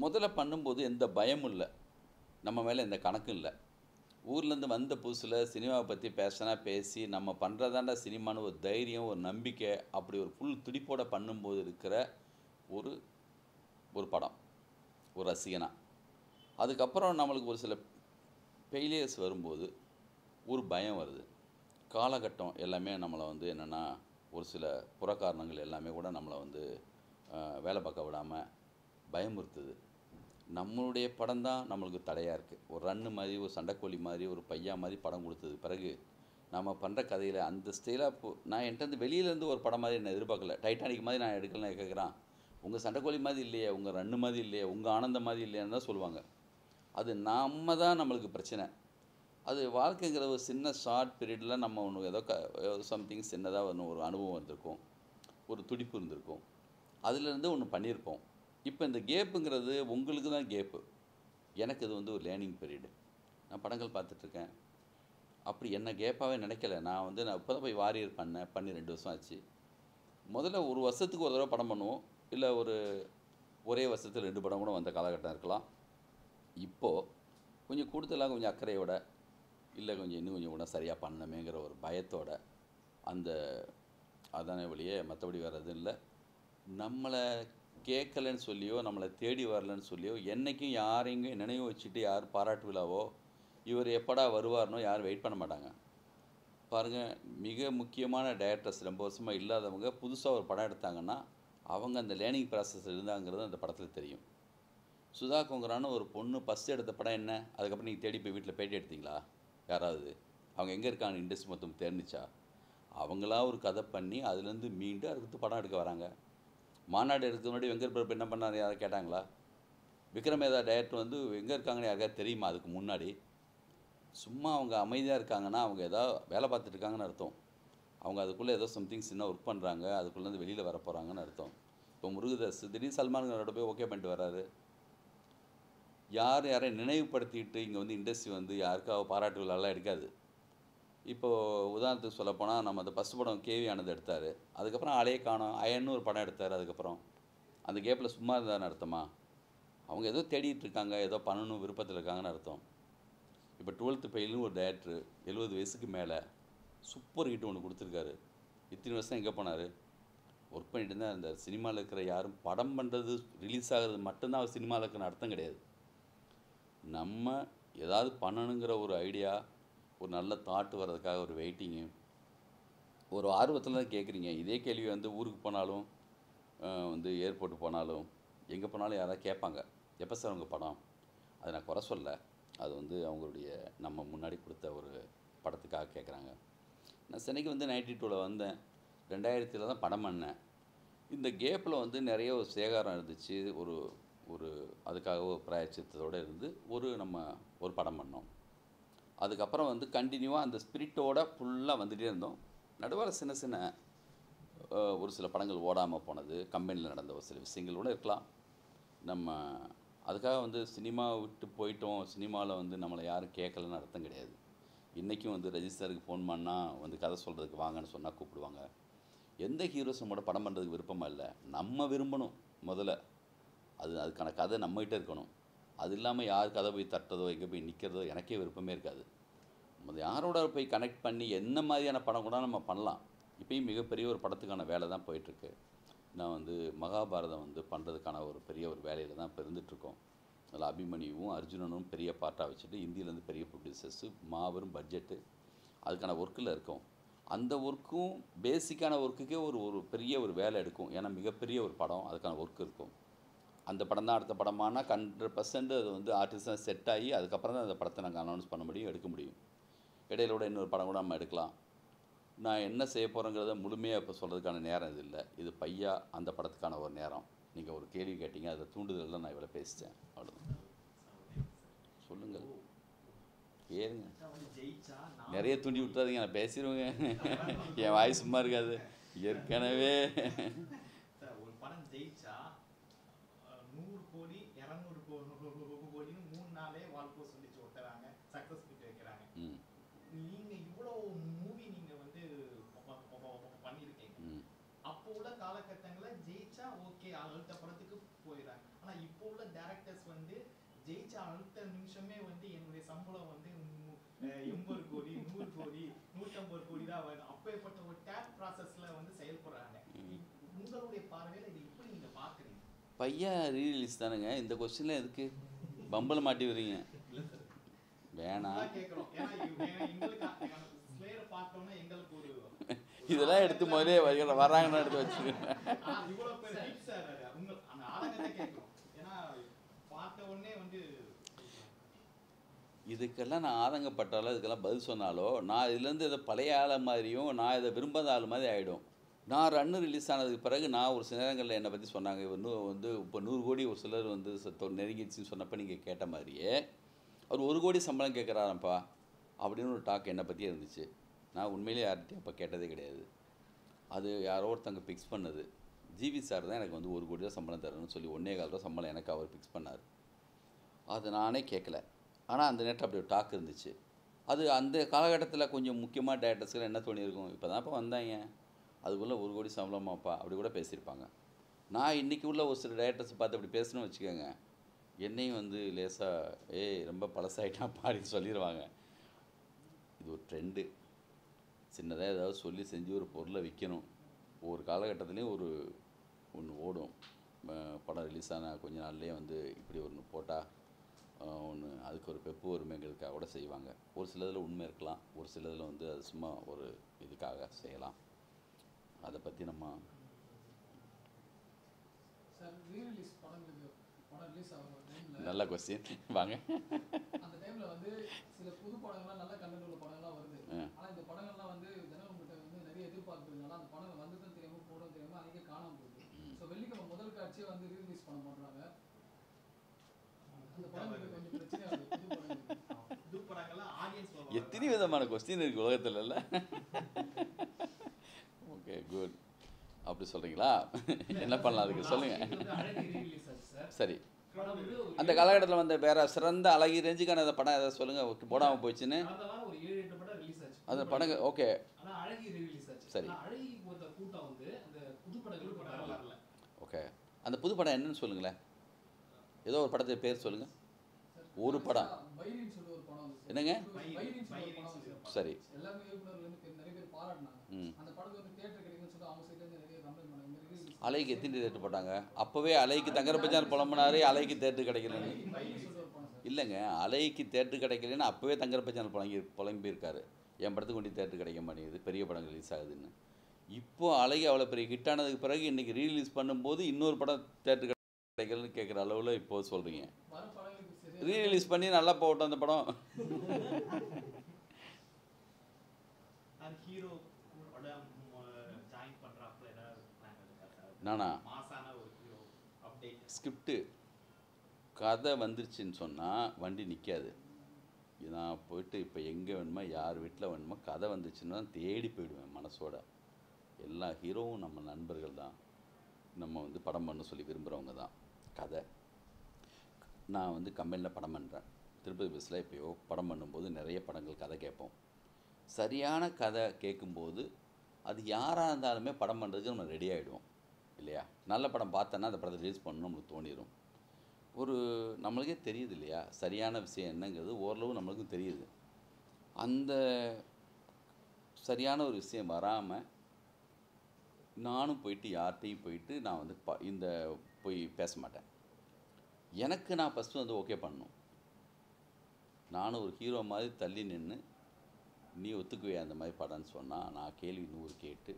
முதல்ல பண்ணும்போது எந்த பயமும் இல்லை, நம்ம மேலே எந்த கணக்கும் இல்லை. ஊர்லேருந்து வந்த புதுசில் சினிமாவை பற்றி பேசி நம்ம பண்ணுறதாண்டா சினிமான்னு ஒரு தைரியம், ஒரு நம்பிக்கை, அப்படி ஒரு ஃபுல் துடிப்போட பண்ணும்போது இருக்கிற ஒரு ஒரு படம், ஒரு ரசிகனா. அதுக்கப்புறம் நம்மளுக்கு ஒரு சில ஃபெயிலியர்ஸ் வரும்போது ஒரு பயம் வருது. காலகட்டம் எல்லாமே நம்மளை வந்து என்னென்னா, ஒரு சில புறக்காரணங்கள் எல்லாமே கூட நம்மளை வந்து வேலை பார்க்க விடாமல் பயமுறுத்துது. நம்மளுடைய படம் தான் நம்மளுக்கு தடையாக இருக்குது. ஒரு ரன்னு மாதிரி, ஒரு சண்டைக்கோழி மாதிரி, ஒரு பையா மாதிரி படம் கொடுத்தது பிறகு நம்ம பண்ணுற கதையில் அந்த ஸ்டைலாக நான் என்கிட்ட வெளியிலேருந்து ஒரு படம் மாதிரி என்ன எதிர்பார்க்கல. டைட்டானிக் மாதிரி நான் எடுக்கலன்னு கேட்குறான், உங்கள் சண்டைக்கோழி மாதிரி இல்லையே, உங்கள் ரன்னு மாதிரி இல்லையே, உங்கள் ஆனந்தம் மாதிரி இல்லையான்னு தான் சொல்லுவாங்க. அது நம்ம தான் நம்மளுக்கு பிரச்சனை. அது வாழ்க்கைங்கிற ஒரு சின்ன ஷார்ட் பீரியடில் நம்ம ஒன்று ஏதோ சம்திங் சின்னதாக ஒன்று ஒரு அனுபவம் வந்திருக்கும், ஒரு துடிப்பு இருந்திருக்கும், அதுலேருந்து ஒன்று பண்ணியிருப்போம். இப்போ இந்த கேப்புங்கிறது உங்களுக்கு தான் கேப்பு, எனக்கு இது வந்து ஒரு லேர்னிங் பீரியடு. நான் படங்கள் பார்த்துட்ருக்கேன், அப்படி என்ன கேப்பாகவே நினைக்கல. நான் இப்போ தான் போய் வாரியர் பண்ணி 2 வருஷம் ஆச்சு. முதல்ல ஒரு வருஷத்துக்கு ஒரு தடவை படம் பண்ணுவோம், இல்லை ஒரே வருஷத்தில் 2 படம் கூட வந்த காலகட்டம் இருக்கலாம். இப்போது கொஞ்சம் கூடுதலாக கொஞ்சம் அக்கறையோட, இல்லை இன்னும் கொஞ்சம் கூட சரியாக பண்ணணுமேங்கிற ஒரு பயத்தோட அதானே வழியே, மற்றபடி வேறு எதுவும் இல்லை. நம்மளை கேட்கலன்னு சொல்லியோ, நம்மளை தேடி வரலன்னு சொல்லியோ, என்றைக்கும் யாரையும் நினைவு வச்சுட்டு யார் பாராட்டு விழாவோ இவர் எப்படா வருவார்னோ யாரும் வெயிட் பண்ண மாட்டாங்க. பாருங்கள், மிக முக்கியமான டைரக்டர்ஸ் ரொம்ப வருஷமாக இல்லாதவங்க புதுசாக ஒரு படம் எடுத்தாங்கன்னா அவங்க அந்த லேர்னிங் ப்ராசஸ் இருந்தாங்கிறது அந்த படத்தில் தெரியும். சுதா கொங்கரான்னு ஒரு பொண்ணு ஃபஸ்ட்டு எடுத்த படம் என்ன, அதுக்கப்புறம் நீங்கள் தேடி போய் வீட்டில் பேட்டி எடுத்தீங்களா யாராவது? அவங்க எங்கே இருக்காங்க இண்டஸ்ட்ரி மொத்தம் தெரிஞ்சிச்சா? அவங்களா ஒரு கதை பண்ணி அதுலேருந்து மீண்டு அதுக்கு படம் எடுக்க வராங்க. மாநாடு எடுக்கிறதுக்கு முன்னாடி வெங்கட் பிரபு என்ன பண்ணார் யாராவது கேட்டாங்களா? விக்ரமேதா டைரக்டர் எங்கே இருக்காங்கன்னு யாருக்காவது தெரியுமா? அதுக்கு முன்னாடி சும்மா அவங்க அமைதியாக இருக்காங்கன்னா அவங்க ஏதாவது வேலை பார்த்துட்டு இருக்காங்கன்னு அர்த்தம். அவங்க அதுக்குள்ளே ஏதோ சம்திங் சின்ன ஒர்க் பண்ணுறாங்க, அதுக்குள்ளேருந்து வெளியில் வர போகிறாங்கன்னு அர்த்தம். இப்போ முருகதாஸ் திடீர்னு சல்மான்களோட போய் ஓகே பண்ணிட்டு வராரு. யாரையும் நினைவுபடுத்திட்டு இங்கே இண்டஸ்ட்ரி யாருக்காக பாராட்டு விழாலாம் எடுக்காது. இப்போது உதாரணத்துக்கு சொல்லப்போனால் நம்ம அந்த ஃபஸ்ட் படம் கேவி ஆனந்த் எடுத்தார், அதுக்கப்புறம் ஆளையே காணோம். அயன்னு ஒரு படம் எடுத்தார், அதுக்கப்புறம் அந்த கேப்பில் சும்மா இருந்தான்னு அர்த்தமா? அவங்க ஏதோ தேடிட்டு இருக்காங்க, ஏதோ பண்ணணும் விருப்பத்தில் இருக்காங்கன்னு அர்த்தம். இப்போ 12th ஃபெயில்னு ஒரு டைரக்டர் 70 வயசுக்கு மேலே சூப்பர் ஹிட் ஒன்று கொடுத்துருக்காரு. இத்தனை வருஷம் எங்கே போனார்? ஒர்க் பண்ணிட்டு இருந்தால் அந்த சினிமாவில் இருக்கிற யாரும் படம் பண்ணுறது ரிலீஸ் ஆகிறது மட்டும்தான் அவர் சினிமாவில் இருக்கிற அர்த்தம் கிடையாது. நம்ம ஏதாவது பண்ணணுங்கிற ஒரு ஐடியா, ஒரு நல்ல தாட் வர்றதுக்காக ஒரு வெயிட்டிங்கு, ஒரு ஆர்வத்தில் தான் கேட்குறீங்க. இதே கேள்வி ஊருக்கு போனாலும் ஏர்போர்ட்டு போனாலும் எங்கே போனாலும் யாராவது கேட்பாங்க, எப்போ சார் உங்கள் படம்? அதை நான் குறை சொல்ல, அது அவங்களுடைய நம்ம முன்னாடி கொடுத்த ஒரு படத்துக்காக கேட்குறாங்க. நான் சென்னைக்கு 92ல் வந்தேன், 2000 தான் படம் பண்ணேன். இந்த கேப்பில் நிறைய ஒரு சேகாரம் இருந்துச்சு, ஒரு அதுக்காக ஒரு பிராயச்சித்தத்தோடு இருந்து நம்ம ஒரு படம் பண்ணோம். அதுக்கப்புறம் கண்டினியூவாக அந்த ஸ்பிரிட்டோடு ஃபுல்லாக வந்துகிட்டே இருந்தோம். நடுவில் சின்ன ஒரு சில படங்கள் ஓடாமல் போனது, கம்பெனியில் நடந்த ஒரு சில விஷயங்கள் கூட இருக்கலாம். நம்ம அதுக்காக சினிமா விட்டு போயிட்டோம், சினிமாவில் நம்மளை யாரும் கேட்கலன்னு அர்த்தம் கிடையாது. இன்றைக்கும் ரெஜிஸ்டருக்கு ஃபோன் பண்ணால் கதை சொல்கிறதுக்கு வாங்கன்னு சொன்னால் கூப்பிடுவாங்க. எந்த ஹீரோஸ் நம்மளோட படம் பண்ணுறதுக்கு விருப்பமாக இல்லை, நம்ம விரும்பணும் முதல்ல. அதுக்கான கதை நம்மகிட்ட இருக்கணும். அது இல்லாமல் யார் கதை போய் தட்டுறதோ எங்கே போய் நிற்கிறதோ எனக்கே விருப்பமே இருக்காது. யாரோட போய் கனெக்ட் பண்ணி என்ன மாதிரியான படம் கூட நம்ம பண்ணலாம். இப்போயும் மிகப்பெரிய ஒரு படத்துக்கான வேலை தான் போயிட்டுருக்கு. நான் மகாபாரதம் பண்ணுறதுக்கான ஒரு பெரிய ஒரு வேலையில் தான் இப்போ இருந்துகிட்ருக்கோம். அதில் அபிமன்யுவும் அர்ஜுனனும் பெரிய பார்ட்டாக வச்சுட்டு இந்தியிலேருந்து பெரிய ப்ரொடியூசர்ஸு, மாபெரும் பட்ஜெட்டு, அதுக்கான ஒர்க்கில் இருக்கோம். அந்த ஒர்க்கும் பேசிக்கான ஒர்க்குக்கே ஒரு பெரிய ஒரு வேலை எடுக்கும். ஏன்னா மிகப்பெரிய ஒரு படம், அதுக்கான ஒர்க் இருக்கும். அந்த படம் தான் அடுத்த படமானால் 100% அது ஆர்டிஸ்டாக செட் ஆகி அதுக்கப்புறம் தான் அந்த படத்தை நாங்கள் அனௌன்ஸ் பண்ண முடியும், எடுக்க முடியும். இடையில கூட இன்னொரு படம் கூட நம்ம எடுக்கலாம். நான் என்ன செய்ய போகிறேங்கிறத முழுமையாக இப்போ சொல்கிறதுக்கான நேரம் இது இல்லை. இது பையா அந்த படத்துக்கான ஒரு நேரம். நீங்கள் ஒரு கேள்வி கேட்டீங்க, அதை தூண்டுதலில் நான் இவ்வளோ பேசிட்டேன், அவ்வளோதான். சொல்லுங்கள், கேளுங்க. நிறைய தூண்டி விட்டுறாதீங்க, நான் பேசிடுவேங்க. என் வாய் சும்மா இருக்காது ஏற்கனவே. ஒரு படம் ஜெயிச்சா 100 கோடி 200 கோடின்னு 3 நாளே வாழ்க்கை சொல்லிச்சு ஒட்டுறாங்க, சக்ஸஸ் கிட்ட வைக்கிறாங்க. நீங்கள் இவ்வளோ மூவி நீங்கள் காலகட்டங்களில் ஜெயிச்சா ஓகே அடுத்த படத்துக்கு போயிடுறாங்க. ஆனா இப்போ உள்ள டேரக்டர்ஸ் வந்து ஜெயிச்ச அடுத்த நிமிஷமே வந்து என்னுடைய சம்பளம் வந்து 80 கோடி 100 கோடி 150 கோடி தான் வரும். அப்பேற்பட்ட ஒரு டேப் ப்ராசஸ்ல வந்து செயல்படுறாங்க. உங்களுடைய பார்வையில இது எப்படி நீங்க பாக்குறீங்க? பையன் ரீரிலீஸ் தானுங்க. இந்த கொஸ்டின்ல எதுக்கு பம்பல மாட்டி வரீங்க? வேணாம். கேக்குறோம். ஏன்னா எங்களுக்கு ஸ்லேயர் பார்த்தோம்னா எங்களுக்கு ஒரு இதெல்லாம் எடுத்து முதலே வராங்கன்னு எடுத்து வச்சுருக்கேன். இவ்வளவு பேர் ஹிட் சார் உங்க அந்த ஆதங்கத்தை கேக்குறோம். ஏன்னா பார்த்த உடனே வந்து இதுக்கெல்லாம் நான் ஆதங்கப்பட்டாலோ இதுக்கெல்லாம் பதில் சொன்னாலோ நான் இதுலேருந்து இதை பழைய ஆள மாதிரியும் நான் இதை விரும்பாத ஆள் மாதிரி ஆகிடும். நான் ரன்னு ரிலீஸ் ஆனதுக்கு பிறகு நான் ஒரு சில நேரங்களில் என்னை பற்றி சொன்னாங்க, இன்னும் வந்து இப்போ 100 கோடி ஒரு சிலர் வந்து நெருங்கிடுச்சின்னு சொன்னப்போ நீங்கள் கேட்ட மாதிரியே அவர் 1 கோடி சம்பளம் கேட்குறாரப்பா அப்படின்னு ஒரு டாக் என்னை பற்றியே இருந்துச்சு. நான் உண்மையிலே யார்கிட்டையும் அப்போ கேட்டதே கிடையாது. அது யாரோ ஒருத்தங்க ஃபிக்ஸ் பண்ணது. ஜிவி சார் தான் எனக்கு வந்து 1 கோடி ரூபா சம்பளம் தரணும்னு சொல்லி 1.25 ரூபா சம்பளம் எனக்கு அவர் ஃபிக்ஸ் பண்ணார். அது நானே கேட்கல. ஆனால் அந்த நேரத்தில் அப்படி ஒரு டாக் இருந்துச்சு. அது அந்த காலகட்டத்தில் கொஞ்சம் முக்கியமாக டேரக்டர்ஸ்க்கு என்ன தோணியிருக்கும், இப்போ தான் வந்தாங்க அதுக்குள்ளே 1 கோடி சம்பளமாப்பா அப்படி கூட பேசியிருப்பாங்க. நான் இன்றைக்கி உள்ள ஒரு சில டேரக்டர்ஸ் பார்த்து அப்படி பேசணும்னு வச்சுக்கோங்க, என்னையும் வந்து லேசாக ரொம்ப பழசாயிட்டான் பாடின்னு சொல்லிடுவாங்க. இது ஒரு ட்ரெண்டு. சின்னதாக ஏதாவது சொல்லி செஞ்சு ஒரு பொருளை விற்கணும். ஒவ்வொரு காலகட்டத்துலேயும் ஒன்று ஓடும். படம் ரிலீஸ் ஆன கொஞ்ச நாள்லேயே வந்து இப்படி ஒன்று போட்டால் ஒன்று அதுக்கு ஒரு பெப்பு வருமேங்கிறதுக்காக கூட செய்வாங்க. ஒரு சிலதில் உண்மை இருக்கலாம், ஒரு சிலதில் வந்து அது சும்மா ஒரு இதுக்காக செய்யலாம். அதை பற்றி நம்ம சார் ரீரிலீஸ் படம் ரிலீஸ் ஆகிற டைமில் நல்ல கொஸ்டின் வாங்க. அந்த டைமில் வந்து சில புது படங்கள்லாம் நல்ல கண்டென்ட் உள்ள படங்கள்லாம் வருது. ஆனால் இந்த படங்கள்லாம் வந்து ஜனங்கள்கிட்ட வந்து நிறைய எதிர்பார்ப்புனால அந்த படம் வந்ததும் தெரியாமல் போடும் தெரியாமல் அன்றைக்கே காணாமல் போகுது. ஸோ வெள்ளிக்கிழமை முதல் காட்சியை வந்து ரீரிலீஸ் பண்ண மாட்டாங்க. அந்த படங்களுக்கு கொஞ்சம் பிரச்சனையாக இருக்குது. புது படங்கள்லாம் ஆடியன்ஸ் எத்தனை விதமான கொஸ்டின் இருக்குது உலகத்தில் இல்லை? Okay good. அப்படி சொல்கிறீங்களா? என்ன பண்ணலாம் அதுக்கு சொல்லுங்கள். சரி, அந்த காலகட்டத்தில் வந்து வேறு சிறந்த அழகி ரேஞ்சுக்கான அந்த படம் எதாவது சொல்லுங்கள் போடாமல் போயிடுச்சுன்னு. அந்த படம் ஓகே சரி ஓகே. அந்த புது படம் என்னன்னு சொல்லுங்களேன். ஏதோ ஒரு படத்தை பேர் சொல்லுங்கள். ஒரு படம் என்னங்க? சரி எல்லாமே நிறைய பேர் பாராட்டினாங்க. அந்த படத்துக்கு வந்து தியேட்டர் கிடைக்குன்னு சொல்லி அவங்க சைடுல இருந்து நிறைய கம்ப்ளைண்ட் பண்ணாங்க. அலைக்கு எத்தனை தேட்டர் போட்டாங்க? அப்போவே அலைக்கு தங்கரபச்சான் புலம்புனாரு அலைக்கு தேட்டர் கிடைக்கலன்னு. இல்லைங்க, அலைக்கு தேட்டர் கிடைக்கலன்னு அப்போவே தங்கரபச்சான் புலம்பியிருக்காரு. என் படத்துக்கு கொண்டு தேட்டர் கிடைக்க மாட்டேங்குது, பெரிய படம் ரிலீஸ் ஆகுதுன்னு. இப்போது அலைக்கு அவ்வளோ பெரிய ஹிட் ஆனதுக்கு பிறகு இன்றைக்கி ரீரிலீஸ் பண்ணும்போது இன்னொரு படம் தேட்டர் கிடைக்கலன்னு கேட்குற அளவில் இப்போது சொல்கிறீங்க. ரீரிலீஸ் பண்ணி நல்லா போட்டோம் அந்த படம். நானா ஸ்கிரிப்டு கதை வந்துருச்சுன்னு சொன்னால் வண்டி நிற்காது. நான் போயிட்டு இப்போ எங்கே வேணுமோ யார் வீட்டில் வேணுமோ கதை வந்துச்சுன்னா தேடி போயிடுவேன் மனசோட. எல்லா ஹீரோவும் நம்ம நண்பர்கள் தான், நம்ம வந்து படம் பண்ண சொல்லி விரும்புகிறவங்க தான். கதை நான் வந்து கம்பெனியில் படம் பண்ணுறேன். திருப்பதி பஸ்ஸில் எப்போயோ படம் பண்ணும்போது நிறைய படங்கள் கதை கேட்போம். சரியான கதை கேட்கும்போது அது யாராக இருந்தாலுமே படம் பண்ணுறதுக்கு நம்ம ரெடி ஆகிடுவோம் இல்லையா? நல்ல படம் பார்த்தோன்னா அந்த படத்தை ரிலீஸ் பண்ணணும் நம்மளுக்கு தோணிடும். ஒரு நம்மளுக்கே தெரியுது இல்லையா சரியான விஷயம் என்னங்கிறது, ஓரளவு நம்மளுக்கும் தெரியுது. அந்த சரியான ஒரு விஷயம் வராமல் நானும் போயிட்டு யார்கிட்டையும் போயிட்டு நான் வந்து இந்த போய் பேச மாட்டேன். எனக்கு நான் ஃபஸ்ட்டு வந்து ஓகே பண்ணணும். நானும் ஒரு ஹீரோ மாதிரி தள்ளி நின்று நீ ஒத்துக்குவே அந்த மாதிரி படம்னு சொன்னால் நான் கேள்வி 100 கேட்டு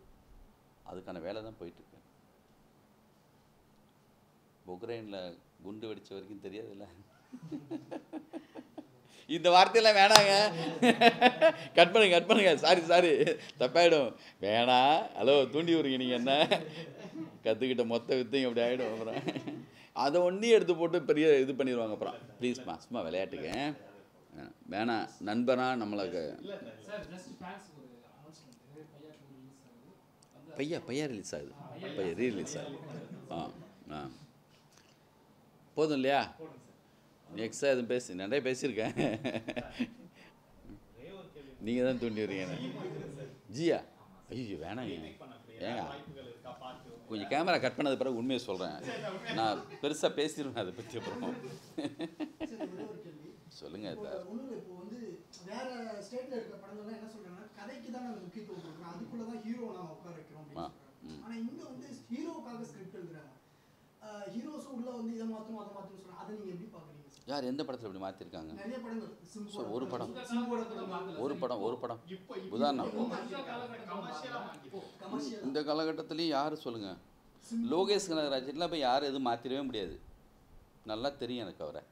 அதுக்கான வேலை தான் போயிட்டுருக்கேன். பொக்ரைனில் குண்டு வெடிச்ச வரைக்கும் தெரியாதுல்ல. இந்த வார்த்தையெல்லாம் வேணாங்க, கட் பண்ணுங்க. சாரி தப்பாயிடும். வேணாம். ஹலோ தூண்டி விடுங்க நீங்கள். என்ன கற்றுக்கிட்ட மொத்த வித்தையும் அப்படி ஆகிடும். அப்புறம் அதை ஒன்றி எடுத்து போட்டு பெரிய இது பண்ணிடுவாங்க. அப்புறம் ப்ளீஸ்மா சும்மா விளையாட்டுக்கு வேணாம். நண்பனா நம்மளுக்கு பையா ரிலீஸ் ஆகுது. ரீரிலீஸ் ஆகுது. போதும் இல்லையா? எக்ஸ்ட்ரா எதுவும் நிறைய பேசியிருக்கேன். நீங்கள் தான் தூண்டி வரீங்க. ஜியா ஐயோ வேணாங்க. ஏங்க இருக்கா பார்த்து கொஞ்சம் கேமரா கட் பண்ணது பிறகு உண்மையை சொல்கிறேன். நான் பெருசாக பேசிடுவேன் அதை பற்றி அப்புறம். சரி, ஒரே ஒரு கேள்வி. சொல்லுங்கள் இப்போ சார். ஒண்ணும் இல்ல, இப்போ வந்து வேற ஸ்டேட்ல இருக்க படங்கள்லாம் என்ன சொல்றாங்கன்னா, கதைக்கு தான் நாங்க முக்கியத்துவம் கொடுக்குறோம், அதுக்குள்ள தான் ஹீரோ நாம உட்கார வைக்கிறோம் அப்படின்னு சொல்றாங்க. ஆனா இங்க வந்து ஹீரோவுக்காக ஸ்கிரிப்ட் எழுதுறாங்க. ஹீரோஸும் உள்ள வந்து இதை மாத்தணும் அதை மாத்தணும் சொல்றாங்க. அதை நீங்க எப்படி பாக்குறீங்க சார்? யார் எந்த படத்தில் இப்படி மாற்றிருக்காங்க? நிறைய படங்கள் So, ஒரு படம். சிம்போட படம் ஒரு படம் இப்போ உதாரணம். கமர்ஷியல் இந்த காலகட்டத்துலேயும் யார் சொல்லுங்கள்? லோகேஷ் கனகராஜன்லாம் போய் யாரும் எதுவும் மாற்றிடவே முடியாது. நல்லா தெரியும் எனக்கு அவரை.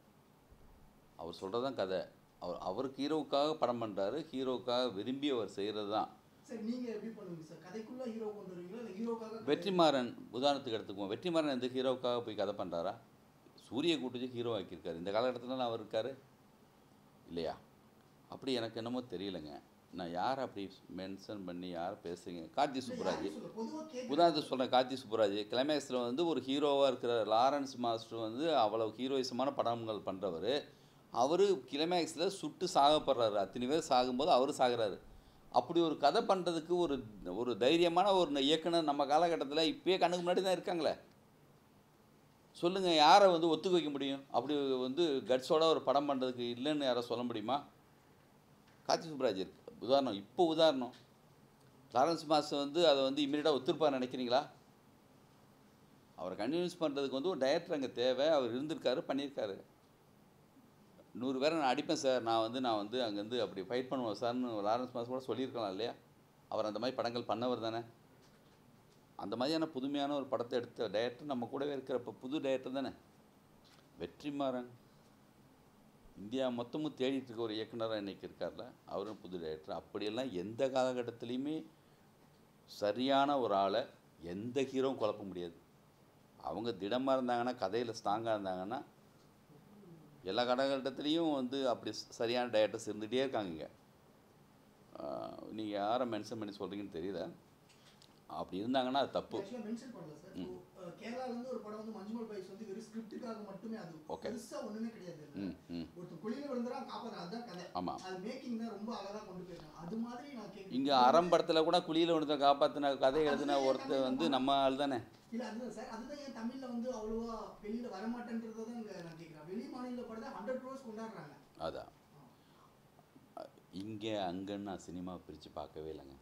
அவர் சொல்கிறது தான் கதை. அவருக்கு ஹீரோவுக்காக படம் பண்ணுறாரு. ஹீரோவுக்காக விரும்பி அவர் செய்கிறது தான். சரி, நீங்க எப்படி பண்ணுவீங்க சார்? கதைக்குள்ள ஹீரோ கொண்டு வருவீங்களா இல்ல ஹீரோக்காக? வெற்றிமாறன் உதாரணத்துக்கு எடுத்துக்குவோம். வெற்றிமாறன் எந்த ஹீரோவுக்காக போய் கதை பண்ணுறாரா? சூரிய கூட்டுச்சு ஹீரோ ஆக்கியிருக்காரு. இந்த காலகட்டத்தில் அவர் இருக்கார் இல்லையா? அப்படி எனக்கு என்னமோ தெரியலைங்க. நான் யார் அப்படி மென்ஷன் பண்ணி யார் பேசுகிறீங்க? கார்த்தி சுப்புராஜ் உதாரணத்துக்கு சொல்கிறேன். கார்த்தி சுப்புராஜ் கிளைமேக்ஸில் வந்து ஒரு ஹீரோவாக இருக்கிற லாரன்ஸ் மாஸ்டர் வந்து அவ்வளோ ஹீரோயிசமான படங்கள் பண்ணுறவர். அவர் கிளைமேக்ஸில் சுட்டு சாகப்படுறாரு. அத்தனை பேர் சாகும்போது அவர் சாகுறாரு. அப்படி ஒரு கதை பண்ணுறதுக்கு ஒரு தைரியமான ஒரு இயக்குனர் நம்ம காலகட்டத்தில் இப்போயே கண்ணுக்கு முன்னாடி தான் இருக்காங்களே. சொல்லுங்கள், யாரை வந்து ஒத்துக்க வைக்க முடியும்? அப்படி வந்து கட்ஸோட ஒரு படம் பண்ணுறதுக்கு இல்லைன்னு யாரை சொல்ல முடியுமா? கார்த்தி சுப்புராஜ் இருக்கு உதாரணம். இப்போ உதாரணம் லாரன்ஸ் மாஸ்டர் வந்து அதை வந்து இமீடியட்டாக ஒத்துருப்பார் நினைக்கிறீங்களா? அவரை கன்வின்ஸ் பண்ணுறதுக்கு வந்து ஒரு டைரக்டர் அங்கே தேவை. அவர் இருந்திருக்காரு, பண்ணியிருக்காரு. 100 பேரை நான் அடிப்பேன் சார், நான் வந்து அங்கேருந்து அப்படி ஃபைட் பண்ணுவேன் சார்னு லாரன்ஸ் மாஸ்டர் கூட சொல்லியிருக்கலாம் இல்லையா? அவர் அந்த மாதிரி படங்கள் பண்ணவர் தானே. அந்த மாதிரியான புதுமையான ஒரு படத்தை எடுத்த டைரக்டர் நம்ம கூடவே இருக்கிற இப்போ புது டைரக்டர் தானே வெற்றிமாறன். இந்தியா மொத்தமும் தேடிட்டு இருக்க ஒரு இயக்குனராக இன்றைக்கி இருக்கார்ல, அவரும் புது டைரக்டர். அப்படியெல்லாம் எந்த காலகட்டத்துலேயுமே சரியான ஒரு ஆளை எந்த ஹீரோவும் குழப்ப முடியாது. அவங்க திடமாக இருந்தாங்கன்னா, கதையில் ஸ்ட்ராங்காக இருந்தாங்கன்னா, எல்லா காலகட்டத்துலேயும் வந்து அப்படி சரியான டைரக்டர்ஸ் இருந்துகிட்டே இருக்காங்க. இங்கே நீங்கள் யாரை மென்ஷன் பண்ணி சொல்கிறீங்கன்னு தெரியல. அப்படி இருந்தாங்கன்னா அது தப்பு. ஆக்சுவலா மென்ஷன் பண்ணல சார். கேரளால இருந்து ஒரு படம் வந்து மஞ்சுமல் பாய்ஸ் வந்து வெறும் ஸ்கிரிப்டுக்காக மட்டுமே, அது பெருசா ஒண்ணுமே கிடையாது. ஒருத்தர் குழியில விழுந்தா காப்பாத்துற அதுதான் கதை. ஆமாம், அது மேக்கிங் தான் ரொம்ப அழகா கொண்டு போயிருக்காங்க. அது மாதிரி நான் கேட்கிறேன். இங்கே ஆரம்பத்தில் கூட குழியில் விழுந்த காப்பாற்றின கதை எழுதின ஒருத்தர் வந்து நம்ம ஆள் தானே. இல்ல அதுதான் சார், அதுதான் ஏன் தமிழ்ல வந்து அவ்வளவா வெளியில வரமாட்டேன்றதை தான் இங்க நான் கேட்கிறேன். வெளி மாநில படத்தை 100 crores கொண்டாடுறாங்க. அதான் இங்கே அங்கன்னு நான் சினிமா பிரித்து பார்க்கவே இல்லைங்க.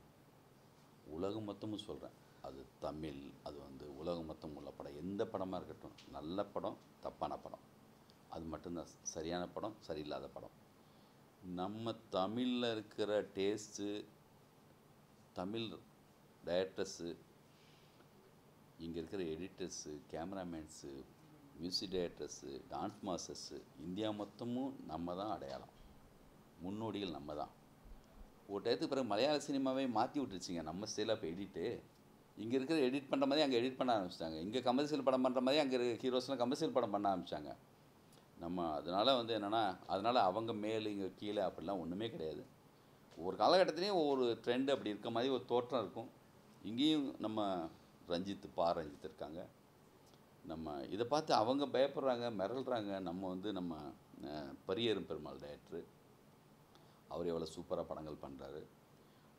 உலகம் மொத்தமும் சொல்கிறேன். அது தமிழ், அது வந்து உலகம் மொத்தம் உள்ள படம், எந்த படமாக இருக்கட்டும், நல்ல படம் தப்பான படம், அது மட்டும்தான் சரியான படம் சரியில்லாத படம். நம்ம தமிழில் இருக்கிற டேஸ்ட்டு, தமிழ் டைரக்டர்ஸு, இங்கே இருக்கிற editors, cameramans, music directors, dance masters, India மொத்தமும் நம்ம தான் அடையாளம். முன்னோடிகள் நம்ம தான். ஒரு டயத்துக்கு பிறகு மலையாள சினிமாவே மாற்றி விட்டுருச்சிங்க நம்ம ஸ்டைலாக. இப்போ எடிட்டு இங்கே இருக்கிற எடிட் பண்ணுற மாதிரி அங்கே எடிட் பண்ண ஆரம்பிச்சிட்டாங்க. இங்கே கமர்ஷியல் படம் பண்ணுற மாதிரி அங்கே ஹீரோஸ்லாம் கமர்ஷியல் படம் பண்ண ஆரம்பித்தாங்க. நம்ம அதனால் வந்து என்னென்னா, அதனால் அவங்க மேலே இங்கே கீழே அப்படிலாம் ஒன்றுமே கிடையாது. ஒவ்வொரு காலகட்டத்துலேயும் ஒவ்வொரு ட்ரெண்டு அப்படி இருக்க மாதிரி ஒரு தோற்றம் இருக்கும். இங்கேயும் நம்ம ரஞ்சித் இருக்காங்க. நம்ம இதை பார்த்து அவங்க பயப்படுறாங்க, மிரள்றாங்க. நம்ம வந்து நம்ம பரியேறும் பெருமாள் டைரக்டரு, அவர் எவ்வளோ சூப்பராக படங்கள் பண்ணுறாரு.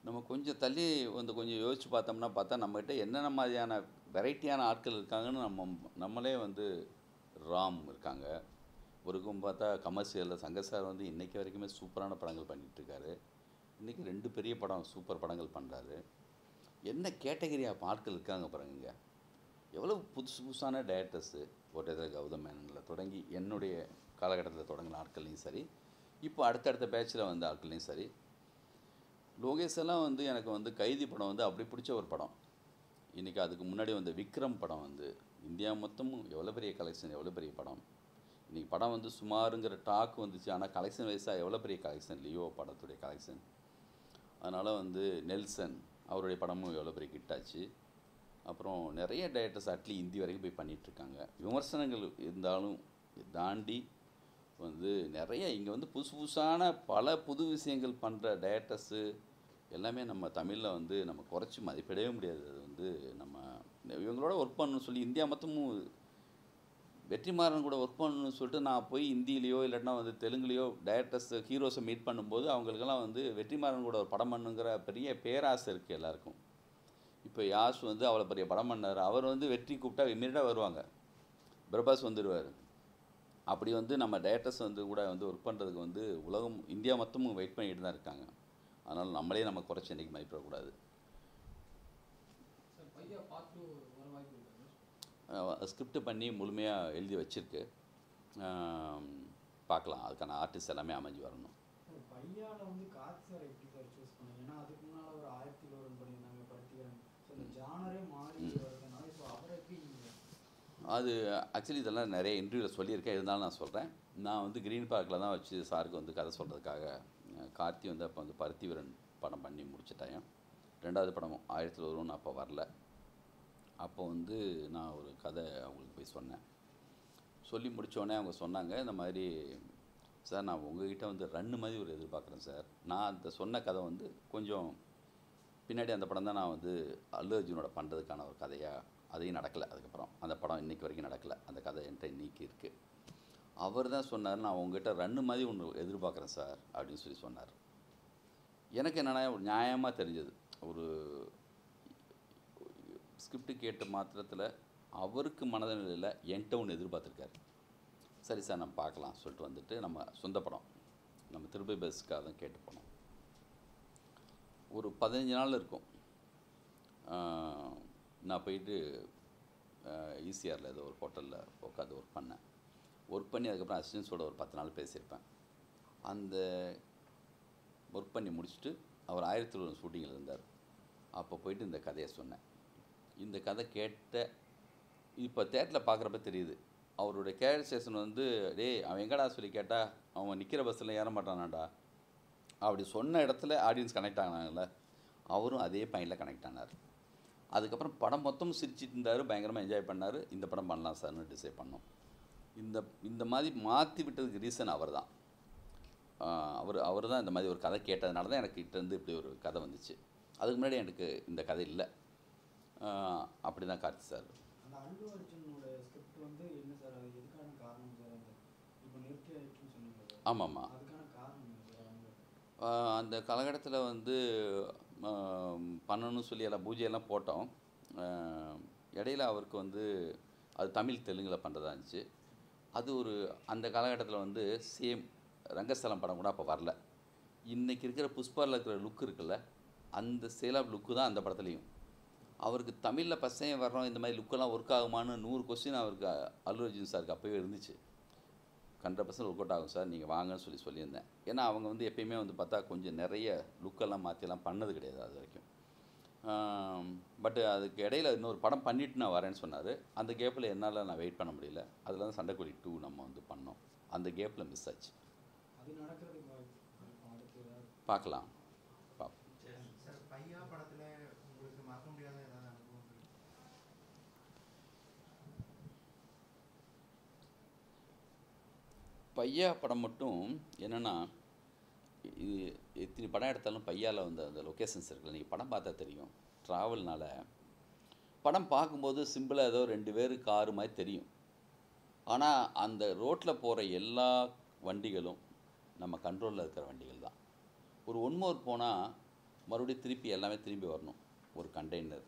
நம்ம கொஞ்சம் தள்ளி வந்து கொஞ்சம் யோசித்து பார்த்தா நம்மகிட்ட என்னென்ன மாதிரியான வெரைட்டியான ஆட்கள் இருக்காங்கன்னு நம்மளே வந்து ராம் இருக்காங்க. ஒருக்கும் பார்த்தா கமர்ஷியலில் சங்கர் சார் வந்து இன்றைக்கி வரைக்குமே சூப்பரான படங்கள் பண்ணிகிட்ருக்காரு. இன்றைக்கி 2 பெரிய படம் சூப்பர் படங்கள் பண்ணுறாரு. என்ன கேட்டகரி ஆஃப் ஆட்கள் இருக்காங்க பாருங்க. எவ்வளோ புதுசான டைரக்டர்ஸு. கோட்டத்தில் கௌதம் மேனனில் தொடங்கி என்னுடைய காலகட்டத்தில் தொடங்கின ஆட்கள்லையும் சரி, இப்போ அடுத்தடுத்த பேட்சில் வந்த ஆட்கள்லையும் சரி. லோகேஷ் எல்லாம் வந்து எனக்கு வந்து கைதி படம் வந்து அப்படி பிடிச்ச ஒரு படம். இன்றைக்கி அதுக்கு முன்னாடி வந்த விக்ரம் படம் வந்து இந்தியா மொத்தமும் எவ்வளோ பெரிய கலெக்ஷன், எவ்வளோ பெரிய படம். இன்றைக்கி படம் வந்து சுமாருங்கிற டாக் வந்துச்சு. ஆனால் கலெக்ஷன் வைஸாக எவ்வளோ பெரிய கலெக்ஷன், லியோ படத்துடைய கலெக்ஷன். அதனால் வந்து நெல்சன் அவருடைய படமும் எவ்வளோ பெரிய கிட்டாச்சு. அப்புறம் நிறைய டைரக்டர்ஸ் அட்லி இந்தி வரைக்கும் போய் பண்ணிகிட்ருக்காங்க. விமர்சனங்கள் இருந்தாலும் தாண்டி வந்து நிறைய இங்கே வந்து புதுசான பல புது விஷயங்கள் பண்ணுற டைரக்டர்ஸு எல்லாமே நம்ம தமிழில் வந்து நம்ம குறைச்சி மதிப்பிடவே முடியாது. அது வந்து நம்ம இவங்களோட ஒர்க் பண்ணணும்னு சொல்லி இந்தியா மொத்தமும் வெற்றிமாறன் கூட ஒர்க் பண்ணணும்னு சொல்லிட்டு நான் போய் ஹிந்திலேயோ இல்லாட்டினா வந்து தெலுங்குலேயோ டைரக்டர்ஸ் ஹீரோஸை மீட் பண்ணும்போது அவங்களுக்கெல்லாம் வந்து வெற்றிமாறன் கூட ஒரு படம் பண்ணுங்கிற பெரிய பேராசை இருக்குது எல்லாருக்கும். இப்போ யாஷ் வந்து அவ்வளோ பெரிய படம் பண்ணார். அவர் வந்து வெற்றி கூப்பிட்டா இமீடியட்டாக வருவாங்க. பிரபாஸ் வந்துடுவார். அப்படி வந்து நம்ம டேரக்டர்ஸ் வந்து கூட வந்து ஒர்க் பண்ணுறதுக்கு வந்து உலகம் இந்தியா மொத்தமும் வெயிட் பண்ணிட்டு தான் இருக்காங்க. அதனால் நம்மளே நம்ம குறைச்சி என்றைக்கு மதிப்பிடக்கூடாது. சார் பையா பார்ட் 2 வர வாய்ப்பு இருக்கா சார்? ஸ்கிரிப்ட் பண்ணி முழுமையாக எழுதி வச்சிருக்கு. பார்க்கலாம். அதுக்கான ஆர்டிஸ்ட் எல்லாமே அமைஞ்சு வரணும். சார் பையால வந்து கார்த்தி சார் எப்படி சார் சூஸ் பண்ணீங்க? ஏன்னா அதுக்கு முன்னால் ஒரு 1001 பண்ணியிருந்தாங்க பருத்திகரன். ஸோ இந்த ஜானரே மாறி வருதுனால ஸோ அவரை எப்படி நீங்கள் அது ஆக்சுவலி இதெல்லாம் நிறைய இன்டர்வியூவில் சொல்லியிருக்கேன். இருந்தாலும் நான் சொல்கிறேன். நான் வந்து க்ரீன் பார்க்கில் தான் வச்சு சாருக்கு வந்து கதை சொல்கிறதுக்காக கார்த்தி வந்து அப்போ வந்து பருத்திவீரன் படம் பண்ணி முடிச்சிட்டேன். 2வது படமும் 1001 அப்போ வரல. அப்போ வந்து நான் ஒரு கதை அவங்களுக்கு போய் சொன்னேன். சொல்லி முடித்தோடனே அவங்க சொன்னாங்க, இந்த மாதிரி சார் நான் உங்ககிட்ட வந்து ரன்னு மாதிரி ஒரு எதிர்பார்க்குறேன் சார். நான் அந்த சொன்ன கதை வந்து கொஞ்சம் பின்னாடி அந்த படம் தான் நான் வந்து அல்லு அர்ஜுனோட பண்ணுறதுக்கான ஒரு கதையாக அதையும் நடக்கலை. அதுக்கப்புறம் அந்த படம் இன்றைக்கி வரைக்கும் நடக்கலை. அந்த கதை என்கிட்ட இன்றைக்கி இருக்குது. அவர் தான் சொன்னார், நான் உங்ககிட்ட ரன்னு மாதிரி ஒன்று எதிர்பார்க்குறேன் சார் அப்படின்னு சொல்லி சொன்னார். எனக்கு என்னென்னா ஒரு நியாயமாக தெரிஞ்சது. ஒரு ஸ்கிரிப்ட் கேட்ட மாத்திரத்தில் அவருக்கு மனதில் என்கிட்ட ஒன்று எதிர்பார்த்துருக்காரு. சரி சார் நம்ம பார்க்கலாம் சொல்லிட்டு வந்துட்டு நம்ம சொந்த படம் நம்ம திருப்பதி பஸ்ஸுக்காக தான் கேட்டு போனோம். ஒரு 15 நாள் இருக்கும். நான் போயிட்டு ஈசிஆரில் ஏதோ ஒரு ஹோட்டலில் உட்காந்து ஒர்க் பண்ணேன். ஒர்க் பண்ணி அதுக்கப்புறம் அசிஸ்டன்ஸோட ஒரு 10 நாள் பேசியிருப்பேன். அந்த ஒர்க் பண்ணி முடிச்சுட்டு அவர் 1001 ஷூட்டிங்கில் இருந்தார். அப்போ போயிட்டு இந்த கதையை சொன்னேன். இந்த கதை கேட்ட இப்போ தேட்டரில் பார்க்குறப்ப தெரியுது அவருடைய கேரக்டரைசேஷன் வந்து டேய் அவன் எங்கடா சொல்லி கேட்டால் அவன் நிற்கிற பஸ்ஸில் ஏற மாட்டானாடா அப்படி சொன்ன இடத்துல ஆடியன்ஸ் கனெக்ட் ஆனாங்கல்ல, அவரும் அதே பாயிண்டில் கனெக்ட் ஆனார். அதுக்கப்புறம் படம் மொத்தமும் சிரிச்சிட்டு இருந்தார், பயங்கரமாக என்ஜாய் பண்ணார். இந்த படம் பண்ணலாம் சார்னு டிசைட் பண்ணோம். இந்த மாதிரி மாற்றி விட்டதுக்கு ரீசன் அவர் தான். அவர் தான் இந்த மாதிரி ஒரு கதை கேட்டதுனால தான் எனக்கு கிட்டேருந்து இப்படி ஒரு கதை வந்துச்சு. அதுக்கு முன்னாடி எனக்கு இந்த கதை இல்லை. அப்படி தான் கார்த்தி சார். அந்த அல்லு அர்ஜுனோட ஸ்கிரிப்ட் வந்து என்ன சார், அது எதுக்கான காரணம் சார்? அந்த இப்போ நிறுத்தி ஆயிடுச்சுன்னு சொன்னீங்க. ஆமாம்மா. அதுக்கான காரணம் என்ன சார்? அந்த காலகட்டத்தில் வந்து பண்ணணும்னு சொல்லி எல்லாம் பூஜையெல்லாம் போட்டோம். இடையில அவருக்கு வந்து அது தமிழ் தெலுங்கில் பண்ணுறதா இருந்துச்சு. அது ஒரு அந்த காலகட்டத்தில் வந்து சேம் ரங்கஸ்தலம் படம் கூட அப்போ வரல. இன்றைக்கி இருக்கிற புஷ்பாவில் இருக்கிற லுக் இருக்குல்ல, அந்த சேலாப் லுக்கு தான் அந்த படத்துலையும். அவருக்கு தமிழில் பசங்க வர்றோம் இந்த மாதிரி லுக்கெல்லாம் ஒர்க் ஆகுமான்னு 100 கொஸ்டின் அவருக்கு அல்லு அர்ஜுன் சாருக்கு அப்போவே இருந்துச்சு. 100% ஒர்க் அவுட் ஆகும் சார், நீங்கள் வாங்கன்னு சொல்லியிருந்தேன். ஏன்னா அவங்க வந்து எப்பயுமே வந்து பார்த்தா கொஞ்சம் நிறைய லுக்கெல்லாம் மாற்றியெல்லாம் பண்ணது கிடையாது அது வரைக்கும். பட் அதுக்கு இடையில இன்னொரு படம் பண்ணிவிட்டு நான் வரேன்னு சொன்னார். அந்த கேப்பில் என்னால் நான் வெயிட் பண்ண முடியல. அதில் தான் சண்டைக்கோழி 2 நம்ம வந்து பண்ணோம். அந்த கேப்பில் மிஸ் ஆச்சு. அது நடக்கிறதுக்கு அடுத்து பார்க்கலாம். சார் பையா படத்தில் உங்களுக்கு மறக்க முடியாத ஏதாவது அனுபவம் இருக்கு? பையா படம் மட்டும் என்னென்னா, இது எத்தனை படம் எடுத்தாலும் பையாவில் வந்து அந்த லொக்கேஷன்ஸ் இருக்குல்ல, நீங்கள் படம் பார்த்தா தெரியும். ட்ராவல்னால படம் பார்க்கும்போது சிம்பிளாக ஏதோ 2 பேர் காரு மாதிரி தெரியும். ஆனால் அந்த ரோட்டில் போகிற எல்லா வண்டிகளும் நம்ம கண்ட்ரோலில் இருக்கிற வண்டிகள் தான். ஒரு ஒன்மோர் போனால் மறுபடியும் திருப்பி எல்லாமே திரும்பி வரணும். ஒரு கண்டெய்னர்,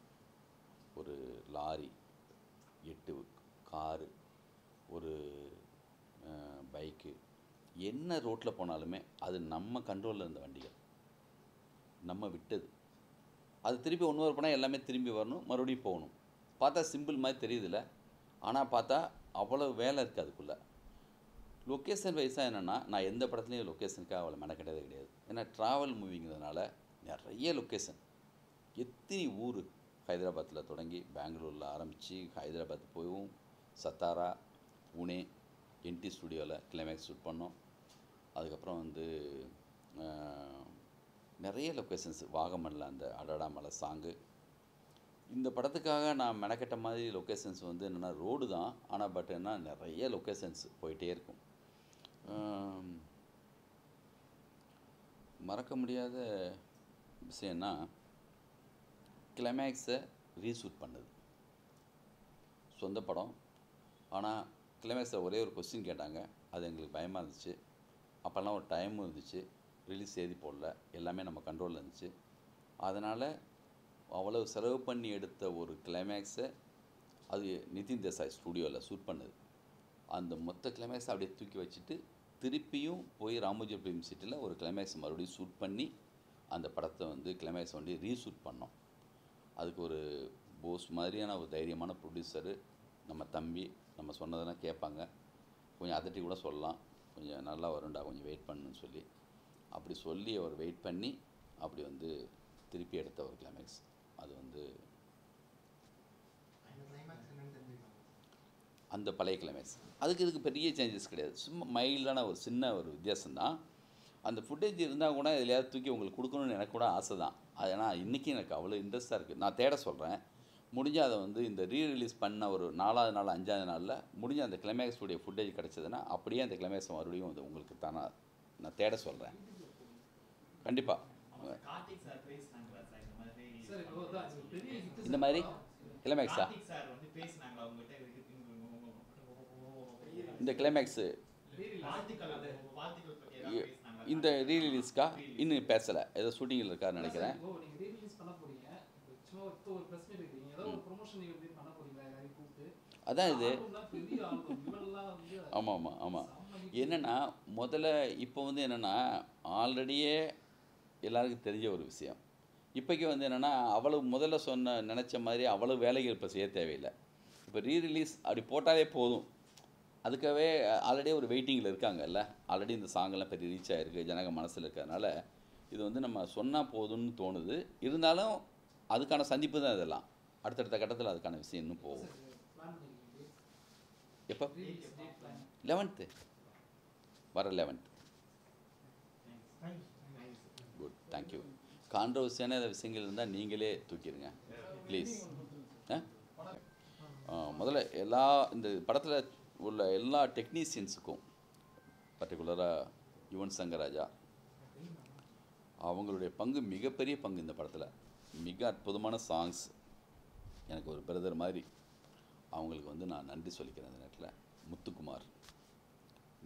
ஒரு லாரி, 8 காரு, ஒரு பைக்கு, என்ன ரோட்டில் போனாலுமே அது நம்ம கண்ட்ரோலில் இருந்த வண்டிகள், நம்ம விட்டது. அது திருப்பி ஒன்று போனால் எல்லாமே திரும்பி வரணும், மறுபடியும் போகணும். பார்த்தா சிம்பிள் மாதிரி தெரியுதில்ல, ஆனால் பார்த்தா அவ்வளோ வேலை இருக்குது அதுக்குள்ளே. லொக்கேஷன் வைஸாக என்னென்னா, நான் எந்த படத்துலையும் லொக்கேஷனுக்காக அவ்வளோ மெனக்கிட்டதே கிடையாது. ஏன்னா ட்ராவல் மூவிங்கிறதுனால நிறைய லொக்கேஷன், எத்தனை ஊர், ஹைதராபாத்தில் தொடங்கி பெங்களூரில் ஆரம்பித்து ஹைதராபாத் போயும், சத்தாரா, புனே, என்டி ஸ்டுடியோவில் கிளைமேக்ஸ் ஷூட் பண்ணோம். அதுக்கப்புறம் வந்து நிறைய லொக்கேஷன்ஸ், வாகமனில் அந்த அடடா மலை சாங்கு. இந்த படத்துக்காக நான் மெனக்கெட்ட மாதிரி லொக்கேஷன்ஸ் வந்து என்னென்னா ரோடு தான், ஆனால் பட் என்ன நிறைய லொக்கேஷன்ஸ் போயிட்டே இருக்கும். மறக்க முடியாத விஷயம்னா கிளைமேக்ஸை ரீஷூட் பண்ணுது. சொந்த படம், ஆனால் கிளைமேக்ஸில் ஒரே ஒரு கொஸ்டின் கேட்டாங்க. அது எங்களுக்கு பயமாக இருந்துச்சு. அப்போல்லாம் ஒரு டைமும் இருந்துச்சு, ரிலீஸ் செய்தி போடல, எல்லாமே நம்ம கண்ட்ரோலில் இருந்துச்சு. அதனால் அவ்வளோ செலவு பண்ணி எடுத்த ஒரு கிளைமேக்ஸை அது நிதின் தேசாய் ஸ்டூடியோவில் ஷூட் பண்ணுது. அந்த மொத்த கிளைமேக்ஸை அப்படியே தூக்கி வச்சுட்டு திருப்பியும் போய் ராமோஜி ஃபிலிம் சிட்டியில் ஒரு கிளைமேக்ஸ் மறுபடியும் ஷூட் பண்ணி அந்த படத்தை வந்து கிளைமேக்ஸ் வந்து ரீஷூட் பண்ணோம். அதுக்கு ஒரு போஸ் மாதிரியான ஒரு தைரியமான ப்ரொடியூசரு நம்ம தம்பி, நம்ம சொன்னதெல்லாம் கேட்பாங்க, கொஞ்சம் அதட்டி கூட சொல்லலாம், கொஞ்சம் நல்லா வரும்டா கொஞ்சம் வெயிட் பண்ணுன்னு சொல்லி அப்படி சொல்லி அவர் வெயிட் பண்ணி அப்படி வந்து திருப்பி எடுத்த ஒரு கிளைமேக்ஸ். அது வந்து அந்த கிளைமேக்ஸ் என்னன்னு தெரிஞ்சுக்கலாம். அந்த பழைய கிளைமேக்ஸ். அதுக்கு இதுக்கு பெரிய சேஞ்சஸ் கிடையாது, சும்மா மைல்டான ஒரு சின்ன ஒரு வித்தியாசம்தான். அந்த ஃபுட்டேஜ் இருந்தால் கூட எதுலையாவது தூக்கி உங்களுக்கு கொடுக்கணும்னு எனக்கு கூட ஆசை தான். அது ஏன்னா இன்றைக்கி எனக்கு அவ்வளோ இன்ட்ரெஸ்ட்டாக இருக்குது. நான் தேட சொல்கிறேன், முடிஞ்சால் அதை வந்து இந்த ரீரிலீஸ் பண்ண ஒரு 4வது நாள் 5வது நாளில் முடிஞ்ச அந்த கிளைமேக்ஸுடைய ஃபுட்டேஜ் கிடச்சதுன்னா அப்படியே அந்த கிளைமேக்ஸ் மறுபடியும் வந்து உங்களுக்கு தானே நான் தேட சொல்கிறேன். கண்டிப்பாக கார்த்திக் சார் பேசினாங்களா சார் இந்த மாதிரி? சார் இப்போ தான் இது பெரிய hit இந்த மாதிரி கிளைமேக்ஸா? கார்த்திக் சார் வந்து பேசினாங்களா உங்ககிட்ட? இந்த கிளைமேக்ஸு வாழ்த்துக்கள் பத்தி ஏதாவது பேசினாங்களா? இந்த ரீரிலீஸ்க்கா இன்னும் பேசலை, ஏதோ ஷூட்டிங்கில் இருக்காருன்னு நினைக்கிறேன். இப்போ நீங்க ரீரிலீஸ் பண்ண போறீங்க, சும்மா இப்போ ஒரு பிரஸ் மீட் இருக்கீங்க, ஏதோ ஒரு ப்ரொமோஷன் ஈவென்ட் பண்ண போறீங்களா எல்லாரையும் கூப்பிட்டு? அதான் இது. ஆல்பம்னா பெரிய ஆல்பம், இவெல்லாம் வந்து ஆமாம் என்னென்னா முதல்ல இப்போ வந்து என்னென்னா ஆல்ரெடியே எல்லாருக்கும் தெரிஞ்ச ஒரு விஷயம். இப்போக்கி வந்து என்னென்னா அவ்வளவு முதல்ல நினச்ச மாதிரி அவ்வளவு வேலைகள் இப்போ செய்ய தேவையில்லை. இப்போ ரீரிலீஸ் அப்படி போட்டாலே போதும், அதுக்காகவே ஆல்ரெடி ஒரு வெயிட்டிங்கில் இருக்காங்கல்ல. ஆல்ரெடி இந்த சாங்கெல்லாம் பெரிய ரீச் ஆகிருக்கு, ஜனங்க மனசில் இருக்கிறதுனால இது வந்து நம்ம சொன்னால் போதும்னு தோணுது. இருந்தாலும் அதுக்கான சந்திப்பு தான் இதெல்லாம். அடுத்தடுத்த கட்டத்தில் அதுக்கான விஷயம் இன்னும் போகும். பிளான் பண்ணிருக்கீங்க எப்போ? ரீரிலீஸ் டேட் பிளான் 11th வர 11th. Good, thank you. கான்ட்ரவர்சியான விஷயங்கள் இருந்தால் நீங்களே தூக்கிடுங்க ப்ளீஸ். முதல்ல இந்த படத்தில் உள்ள எல்லா டெக்னீஷியன்ஸுக்கும், பர்டிகுலராக யுவன் சங்கர் ராஜா அவங்களுடைய பங்கு மிகப்பெரிய பங்கு இந்த படத்தில். மிக அற்புதமான சாங்ஸ். எனக்கு ஒரு பிரதர் மாதிரி அவங்களுக்கு வந்து நான் நன்றி சொல்லிக்கிறேன் இந்த நேரத்தில். முத்துக்குமார்,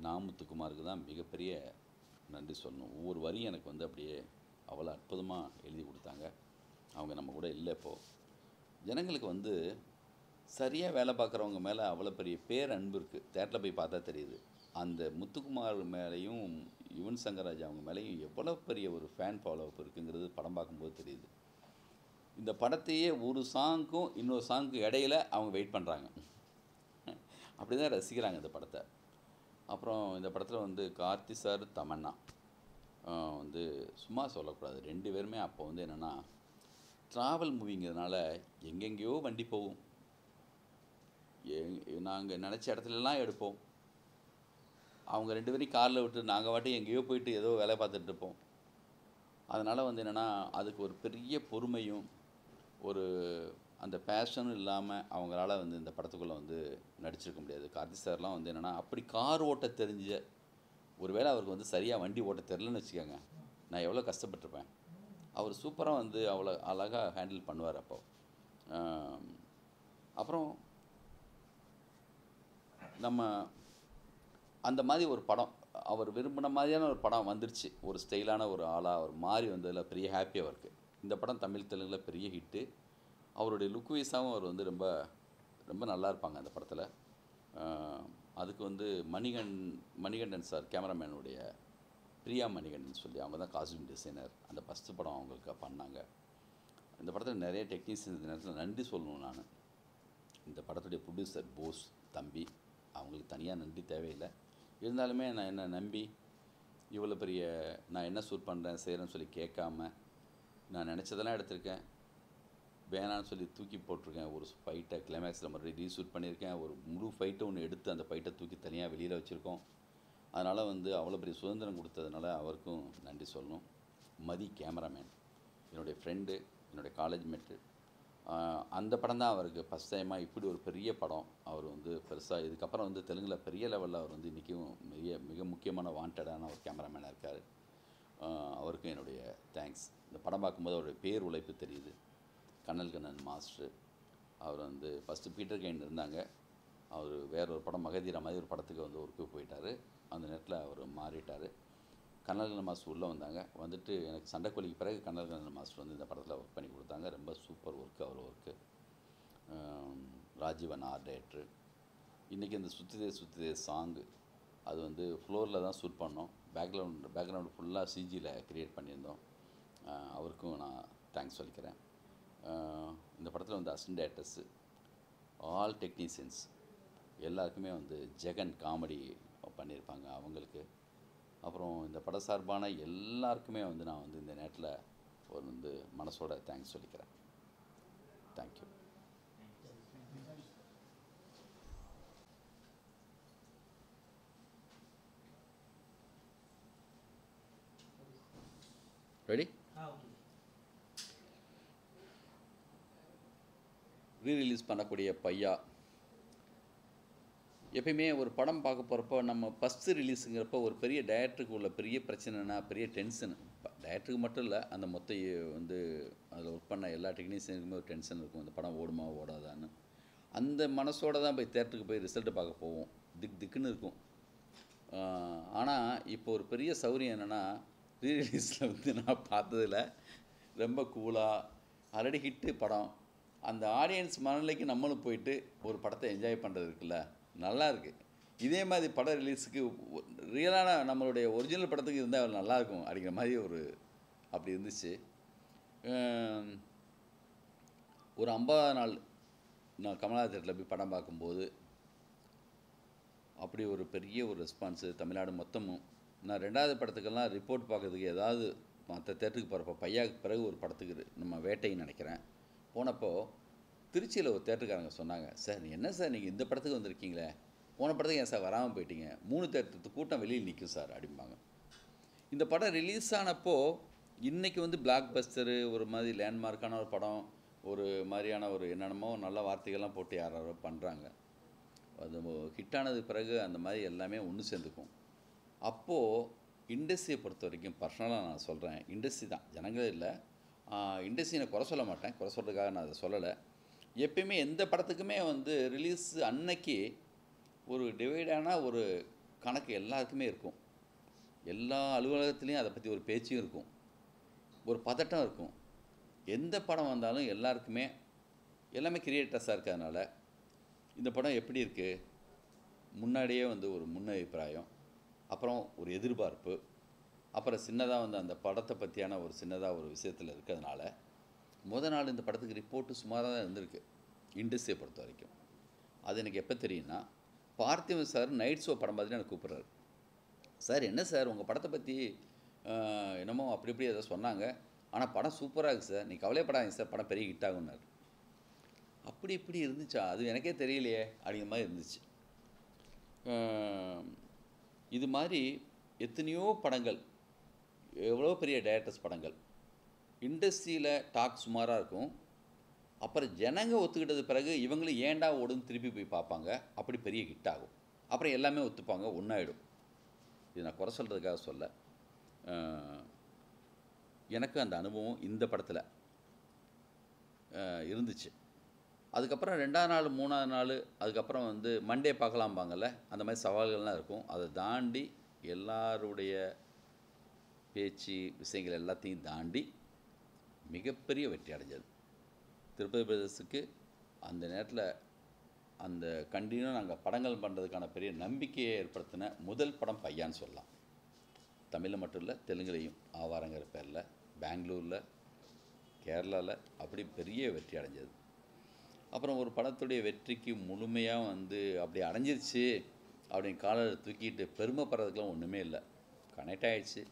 நான் முத்துக்குமாருக்கு தான் மிகப்பெரிய நன்றி சொல்லணும். ஒவ்வொரு வரியும் எனக்கு வந்து அப்படியே அவ்வளோ அற்புதமாக எழுதி கொடுத்தாங்க. அவங்க நம்ம கூட இல்லை இப்போது. ஜனங்களுக்கு வந்து சரியாக வேலை பார்க்குறவங்க மேலே அவ்வளோ பெரிய பேரன்பு இருக்குது. தேட்டரில் போய் பார்த்தா தெரியுது. அந்த முத்துக்குமார் மேலேயும் யுவன் சங்கர் ராஜா அவங்க மேலேயும் எவ்வளோ பெரிய ஒரு ஃபேன் ஃபாலோஅப் இருக்குங்கிறது படம் பார்க்கும்போது தெரியுது. இந்த படத்தையே ஒரு சாங்க்கும் இன்னொரு சாங்க்கும் இடையில அவங்க வெயிட் பண்ணுறாங்க. அப்படி தான் ரசிக்கிறாங்க இந்த படத்தை. அப்புறம் இந்த படத்தில் வந்து கார்த்தி சார், தமன்னா வந்து சும்மா சொல்லக்கூடாது. 2 பேருமே அப்போ வந்து என்னென்னா ட்ராவல் மூவிங்கிறதுனால எங்கெங்கேயோ வண்டி போகும், நாங்கள் நினச்ச இடத்துலலாம் எடுப்போம். அவங்க 2 பேரையும் காரில் விட்டு நாங்கள் வாட்டி எங்கேயோ போயிட்டு ஏதோ வேலை பார்த்துட்டு இருப்போம். அதனால் வந்து என்னென்னா அதுக்கு ஒரு பெரிய பொறுமையும் ஒரு அந்த பேஷனும் இல்லாமல் அவங்களால வந்து இந்த படத்துக்குள்ளே வந்து நடிச்சிருக்க முடியாது. கார்த்தி சார்லாம் வந்து என்னென்னா அப்படி கார் ஓட்ட தெரிஞ்ச, ஒருவேளை அவருக்கு வந்து சரியாக வண்டி ஓட்ட தெரிலன்னு வச்சுக்கோங்க, நான் எவ்வளோ கஷ்டப்பட்டிருப்பேன். அவர் சூப்பராக வந்து அவ்வளோ அழகாக ஹேண்டில் பண்ணுவார். அப்புறம் நம்ம அந்த மாதிரி ஒரு படம், அவர் விரும்பின மாதிரியான ஒரு படம் வந்துருச்சு. ஒரு ஸ்டைலான ஒரு ஆளாக அவர் மாறி வந்ததில் பெரிய ஹாப்பியாக இருக்குது. இந்த படம் தமிழ் தெலுங்கில் பெரிய ஹிட்டு. அவருடைய லுக் வைஸாகவும் அவர் வந்து ரொம்ப ரொம்ப நல்லா இருப்பாங்க அந்த படத்தில். அதுக்கு வந்து மணிகண்டன் சார் கேமராமேனுடைய பிரியா மணிகண்டன் சொல்லி அவங்க தான் காஸ்டியூம் டிசைனர். அந்த ஃபஸ்ட்டு படம் அவங்களுக்கு பண்ணாங்க. இந்த படத்தில் நிறைய டெக்னீஷியன்ஸ் இந்த நேரத்தில் நன்றி சொல்லணும். நான் இந்த படத்துடைய ப்ரொடியூசர் போஸ் தம்பி, அவங்களுக்கு தனியாக நன்றி தேவையில்லை. இருந்தாலுமே நான் என்னை நம்பி இவ்வளோ பெரிய நான் என்ன ஷூட் பண்ணுறேன் செய்கிறேன்னு சொல்லி கேட்காம நான் நினச்சதெல்லாம் எடுத்திருக்கேன். வேணான்னு சொல்லி தூக்கி போட்டிருக்கேன். ஒரு ஃபைட்டை கிளைமேக்ஸில் மறுபடியும் ரீஷூட் பண்ணியிருக்கேன். ஒரு முழு ஃபைட்டை ஒன்று எடுத்து அந்த ஃபைட்டை தூக்கி தனியாக வெளியில் வச்சுருக்கோம். அதனால் வந்து அவ்வளோ பெரிய சுதந்திரம் கொடுத்ததுனால அவருக்கும் நன்றி சொல்லணும். மதி கேமராமேன், என்னுடைய ஃப்ரெண்டு, என்னுடைய காலேஜ் மேட்டு. அந்த படம் தான் அவருக்கு ஃபஸ்ட் டைமாக இப்படி ஒரு பெரிய படம் அவர் வந்து பெருசாக இதுக்கப்புறம் வந்து தெலுங்கில் பெரிய லெவலில் அவர் வந்து இன்றைக்கும் மிக முக்கியமான வாண்டடான ஒரு கேமராமேனாக இருக்கார். அவருக்கும் என்னுடைய தேங்க்ஸ். இந்த படம் பார்க்கும்போது அவருடைய பேர் உழைப்பு தெரியுது. கண்ணன் மாஸ்டர் அவர் வந்து ஃபஸ்ட்டு பீட்டர் கைன் இருந்தாங்க. அவர் வேற ஒரு படம் மகதீரா மாதிரி ஒரு படத்துக்கு வந்து ஒர்க்கு போயிட்டார். அந்த நேரத்தில் அவர் மாறிட்டார். கண்ணல்கண்ணன் மாஸ்டர் உள்ளே வந்தாங்க. வந்துட்டு எனக்கு சண்டைக்கோழிக்கு பிறகு கண்ணல்கண்ணன் மாஸ்டர் வந்து இந்த படத்தில் ஒர்க் பண்ணி கொடுத்தாங்க. ரொம்ப சூப்பர் ஒர்க்கு அவர் ஒர்க்கு. Rajeevan art director. இன்றைக்கி இந்த சுத்திதே சாங்கு அது வந்து ஃப்ளோரில் தான் ஷூட் பண்ணோம். பேக்ரவுண்டு ஃபுல்லாக சிஜியில் க்ரியேட் பண்ணியிருந்தோம். அவருக்கும் நான் தேங்க்ஸ் சொல்லிக்கிறேன். இந்த படத்தில் வந்து அசிஸ்டன்ட் டைரக்டர்ஸு, ஆல் டெக்னீஷியன்ஸ் எல்லாருக்குமே வந்து ஜெகன் காமெடி பண்ணியிருப்பாங்க அவங்களுக்கு. அப்புறம் இந்த பட சார்பான எல்லாருக்குமே வந்து நான் வந்து இந்த நேரத்தில் ஒரு வந்து மனசோட தேங்க்ஸ் சொல்லிக்கிறேன். தேங்க்யூ. ரெடி? ரீரிலீஸ் பண்ணக்கூடிய பையா. எப்பயுமே ஒரு படம் பார்க்க போகிறப்போ நம்ம ஃபஸ்ட்டு ரிலீஸுங்கிறப்போ ஒரு பெரிய டைரக்டருக்கு உள்ள பெரிய பிரச்சனைனா பெரிய டென்ஷனு. டைரக்டருக்கு மட்டும் இல்லை, அந்த மொத்த வந்து அதில் ஒர்க் பண்ண எல்லா டெக்னீஷியனுக்குமே ஒரு டென்ஷன் இருக்கும், இந்த படம் ஓடுமா ஓடாதான்னு. அந்த மனசோடு தான் போய் தேட்டருக்கு போய் ரிசல்ட்டு பார்க்க போவோம். திக்குன்னு இருக்கும். ஆனால் இப்போ ஒரு பெரிய சௌரியம் என்னென்னா, ரீரிலீஸில் வந்து நான் பார்த்ததில் ரொம்ப கூலாக ஆல்ரெடி ஹிட்டு படம், அந்த ஆடியன்ஸ் மனநிலைக்கு நம்மளும் போயிட்டு ஒரு படத்தை என்ஜாய் பண்ணுறது இருக்குல்ல, நல்லா இருக்குது. இதே மாதிரி படம் ரிலீஸுக்கு ரியலான நம்மளுடைய ஒரிஜினல் படத்துக்கு இருந்தால் நல்லாயிருக்கும் அப்படிங்கிற மாதிரி ஒரு அப்படி இருந்துச்சு. ஒரு 50 நாள் நான் கமலா தேட்டரில் போய் படம் பார்க்கும்போது அப்படி ஒரு பெரிய ஒரு ரெஸ்பான்ஸு தமிழ்நாடு மொத்தமும். நான் 2வது படத்துக்கெல்லாம் ரிப்போர்ட் பார்க்கறதுக்கு ஏதாவது மற்ற தேட்டருக்கு போகிறப்போ பையாவுக்கு பிறகு ஒரு படத்துக்கு நம்ம வேட்டைன்னு நினைக்கிறேன் போனப்போ, திருச்சியில் ஒரு தேட்டருக்காரங்க சொன்னாங்க, சார் என்ன சார் நீங்கள் இந்த படத்துக்கு வந்திருக்கீங்களே, போன படத்துக்கு ஏன் சார் வராமல் போயிட்டீங்க, 3 தேட்டருக்கு கூட்டம் வெளியில் நிற்கும் சார் அப்படிம்பாங்க. இந்த படம் ரிலீஸ் ஆனப்போ இன்றைக்கி வந்து பிளாக் பஸ்டரு ஒரு மாதிரி லேண்ட்மார்க்கான ஒரு படம், ஒரு மாதிரியான ஒரு என்னென்னமோ நல்ல வார்த்தைகள்லாம் போட்டு யாரோ பண்ணுறாங்க. அது ஹிட்டானதுக்கு பிறகு அந்த மாதிரி எல்லாமே ஒன்று சேர்ந்துக்கும். அப்போது இண்டஸ்ட்ரியை பொறுத்த வரைக்கும் பர்சனலாக நான் சொல்கிறேன், இண்டஸ்ட்ரி தான், ஜனங்களே இல்லை. இண்டஸ்ட்ரி நான் குறை சொல்ல மாட்டேன், குறை சொல்கிறதுக்காக நான் அதை சொல்லலை. எப்பயுமே எந்த படத்துக்குமே வந்து ரிலீஸ் அன்னைக்கு ஒரு டிவைடான ஒரு கணக்கு எல்லாருக்குமே இருக்கும். எல்லா அலுவலகத்துலேயும் அதை பற்றி ஒரு பேச்சும் இருக்கும், ஒரு பதட்டம் இருக்கும். எந்த படம் வந்தாலும் எல்லாருக்குமே எல்லாமே கிரியேட்டர்ஸாக இருக்கிறதுனால இந்த படம் எப்படி இருக்குது, முன்னாடியே வந்து ஒரு முன்னபிப்பிராயம், அப்புறம் ஒரு எதிர்பார்ப்பு, அப்புறம் சின்னதாக வந்து அந்த படத்தை பற்றியான ஒரு சின்னதாக ஒரு விஷயத்தில் இருக்கிறதுனால நாள் இந்த படத்துக்கு ரிப்போர்ட்டு சுமாராக தான் இருந்திருக்கு இண்டஸ்ட்ரியை பொறுத்த வரைக்கும். அது எனக்கு எப்போ தெரியும்னா, பார்த்திபன் சார் நைட் ஷோ படம் பார்த்துட்டு எனக்கு கூப்பிட்றாரு, சார் என்ன சார் உங்கள் படத்தை பற்றி என்னமோ அப்படி இப்படி ஏதோ சொன்னாங்க, ஆனால் படம் சூப்பராக இருக்குது சார், நீ கவலைப்படாதீங்க சார், படம் பெரிய ஹிட் ஆகுன்னாரு. அப்படி இப்படி இருந்துச்சா, அது எனக்கே தெரியலையே அப்படிங்கிற மாதிரி இருந்துச்சு. இது மாதிரி எத்தனையோ படங்கள், எவ்வளோ பெரிய டைரக்டர்ஸ் படங்கள் இண்டஸ்ட்ரியில் டாக் சுமாராக இருக்கும். அப்புறம் ஜனங்க ஒத்துக்கிட்டது பிறகு இவங்களும் ஏண்டா ஓடுன்னு திருப்பி போய் பார்ப்பாங்க, அப்படி பெரிய ஹிட் ஆகும். அப்புறம் எல்லாமே ஒத்துப்பாங்க, ஒன்றாயிடும். இது நான் குறை சொல்கிறதுக்காக சொல்ல, எனக்கு அந்த அனுபவம் இந்த படத்தில் இருந்துச்சு. அதுக்கப்புறம் 2வது நாள் 3வது நாள் அதுக்கப்புறம் வந்து மண்டே பார்க்கலாம்பாங்கள்ல, அந்த மாதிரி சவால்கள்லாம் இருக்கும். அதை தாண்டி எல்லாருடைய பேச்சு விஷயங்கள் எல்லாத்தையும் தாண்டி மிகப்பெரிய வெற்றி அடைஞ்சது திருப்பதி பிரதர்ஸுக்கு. அந்த நேரத்தில் அந்த கண்டினியூ நாங்கள் படங்கள் பண்ணுறதுக்கான பெரிய நம்பிக்கையை ஏற்படுத்தின முதல் படம் பையான்னு சொல்லலாம். தமிழில் மட்டும் இல்லை, தெலுங்குலேயும் ஆவாரங்கிற பேரில், பெங்களூரில், கேரளாவில் அப்படி பெரிய வெற்றி அடைஞ்சது. அப்புறம் ஒரு படத்துடைய வெற்றிக்கு முழுமையாக வந்து அப்படி அடைஞ்சிருச்சு அப்படின்னு காலரை தூக்கிட்டு பெருமைப்படுறதுக்கெலாம் ஒன்றுமே இல்லை. கனெக்ட் ஆகிடுச்சு,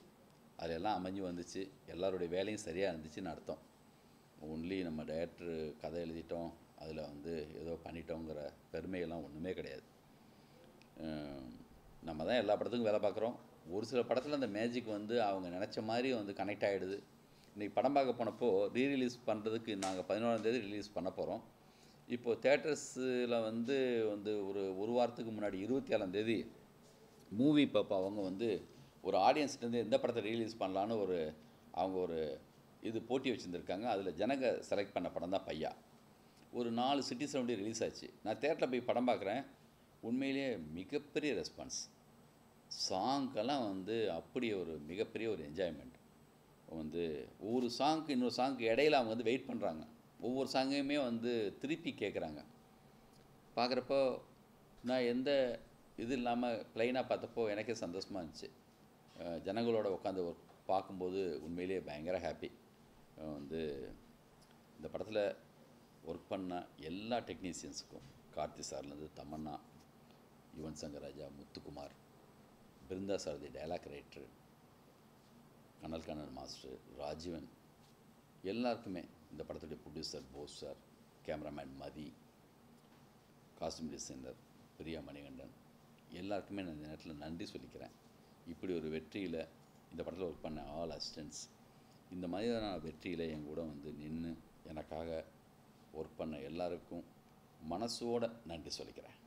அதெல்லாம் அமைஞ்சு வந்துச்சு, எல்லாருடைய வேலையும் சரியாக இருந்துச்சுன்னு அர்த்தம். ஒன்லி நம்ம டைரக்டர் கதை எழுதிட்டோம், அதில் வந்து ஏதோ பண்ணிட்டோங்கிற பெருமையெல்லாம் ஒன்றுமே கிடையாது. நம்ம தான் எல்லா படத்துக்கும் வேலை பார்க்குறோம். ஒரு சில படத்தில் அந்த மேஜிக் வந்து அவங்க நினச்ச மாதிரி வந்து கனெக்ட் ஆகிடுது. இன்றைக்கி படம் பார்க்க போனப்போ ரீரிலீஸ் பண்ணுறதுக்கு நாங்கள் 11ஆம் தேதி ரிலீஸ் பண்ண போகிறோம். இப்போது தேட்டர்ஸில் வந்து ஒரு வாரத்துக்கு முன்னாடி 27ஆம் தேதி மூவி பாப்பா அவங்க வந்து ஒரு ஆடியன்ஸ்லேருந்து எந்த படத்தை ரிலீஸ் பண்ணலான்னு அவங்க ஒரு இது போட்டி வச்சுருந்துருக்காங்க. அதில் ஜனங்க செலக்ட் பண்ண படம் தான் பையா. ஒரு 4 சிட்டிஸில் வந்து ரிலீஸ் ஆச்சு. நான் தேட்டரில் போய் படம் பார்க்குறேன், உண்மையிலேயே மிகப்பெரிய ரெஸ்பான்ஸ். சாங்கெல்லாம் வந்து அப்படி ஒரு மிகப்பெரிய ஒரு என்ஜாய்மெண்ட். வந்து ஒவ்வொரு சாங்க்கு இன்னொரு சாங்க்கு இடையில அவங்க வந்து வெயிட் பண்ணுறாங்க. ஒவ்வொரு சாங்கையுமே வந்து திருப்பி கேட்குறாங்க. பார்க்குறப்போ நான் எந்த இது இல்லாமல் ப்ளைனாக பார்த்தப்போ எனக்கே சந்தோஷமாக இருந்துச்சு. ஜனங்களோட உட்காந்து பார்க்கும்போது உண்மையிலேயே பயங்கர ஹாப்பி. வந்து இந்த படத்தில் ஒர்க் பண்ண எல்லா டெக்னீஷியன்ஸுக்கும், கார்த்தி சார்லேருந்து தமன்னா, யுவன் சங்கர் ராஜா, முத்துக்குமார், பிருந்தா சாரதி டைலாக் ரைட்டரு, கனல் கண்ணன் மாஸ்டர், ராஜீவன், எல்லாருக்குமே, இந்த படத்துடைய ப்ரொடியூசர் போஸ் சார், கேமராமேன் மதி, காஸ்டியூம் டிசைனர் பிரியா மணிகண்டன், எல்லாருக்குமே நான் இந்த நேரத்தில் நன்றி சொல்லிக்கிறேன். இப்படி ஒரு வெற்றியில் இந்த படத்தில் ஒர்க் பண்ண ஆல் அசிஸ்டன்ட்ஸ், இந்த மாதிரியான வெற்றியில் என் கூட வந்து நின்று எனக்காக ஒர்க் பண்ண எல்லாருக்கும் மனசோட நன்றி சொல்லிக்கிறேன்.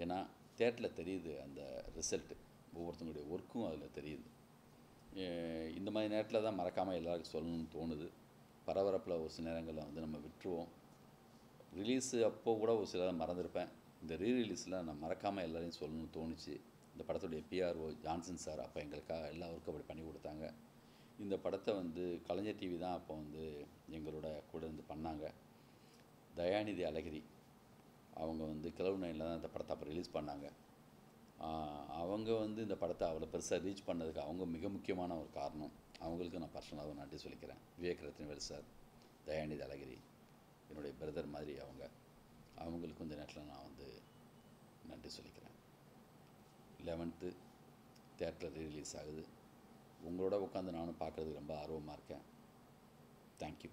ஏன்னா தேட்டரில் தெரியுது அந்த ரிசல்ட்டு, ஒவ்வொருத்தங்களுடைய ஒர்க்கும் அதில் தெரியுது. இந்த மாதிரி நேரத்தில் தான் மறக்காமல் எல்லாருக்கும் சொல்லணும்னு தோணுது. பரபரப்பில் ஒரு சில நேரங்களில் வந்து நம்ம விட்டுருவோம். ரிலீஸு அப்போது கூட ஒரு சிலரை மறந்துருப்பேன். இந்த ரீரிலீஸில் நான் மறக்காமல் எல்லாரையும் சொல்லணும்னு தோணுச்சு. இந்த படத்துடைய பிஆர்ஓ ஜான்சன் சார் அப்போ எங்களுக்காக எல்லா ஒர்க்கும் அப்படி பண்ணி கொடுத்தாங்க. இந்த படத்தை வந்து கலைஞர் டிவி தான் அப்போ வந்து எங்களோட கூட இருந்து பண்ணாங்க. தயாநிதி அழகிரி அவங்க வந்து கிளவு 9ல் தான் இந்த படத்தை அப்போ ரிலீஸ் பண்ணாங்க. அவங்க வந்து இந்த படத்தை அவ்வளோ பெருசாக ரீச் பண்ணதுக்கு அவங்க மிக முக்கியமான ஒரு காரணம். அவங்களுக்கு நான் பர்சனலாக நன்றி சொல்லிக்கிறேன். விவேக் ரத்னவேல் சார், தயாநிதி அழகிரி என்னுடைய பிரதர் மாதிரி அவங்களுக்கும் இந்த நேரத்தில் நான் வந்து நன்றி சொல்லிக்கிறேன். 11th தியேட்டரில் ரீரிலீஸ் ஆகுது. உங்களோட உட்காந்து நானும் பார்க்குறதுக்கு ரொம்ப ஆர்வமாக இருக்கேன். தேங்க்யூ.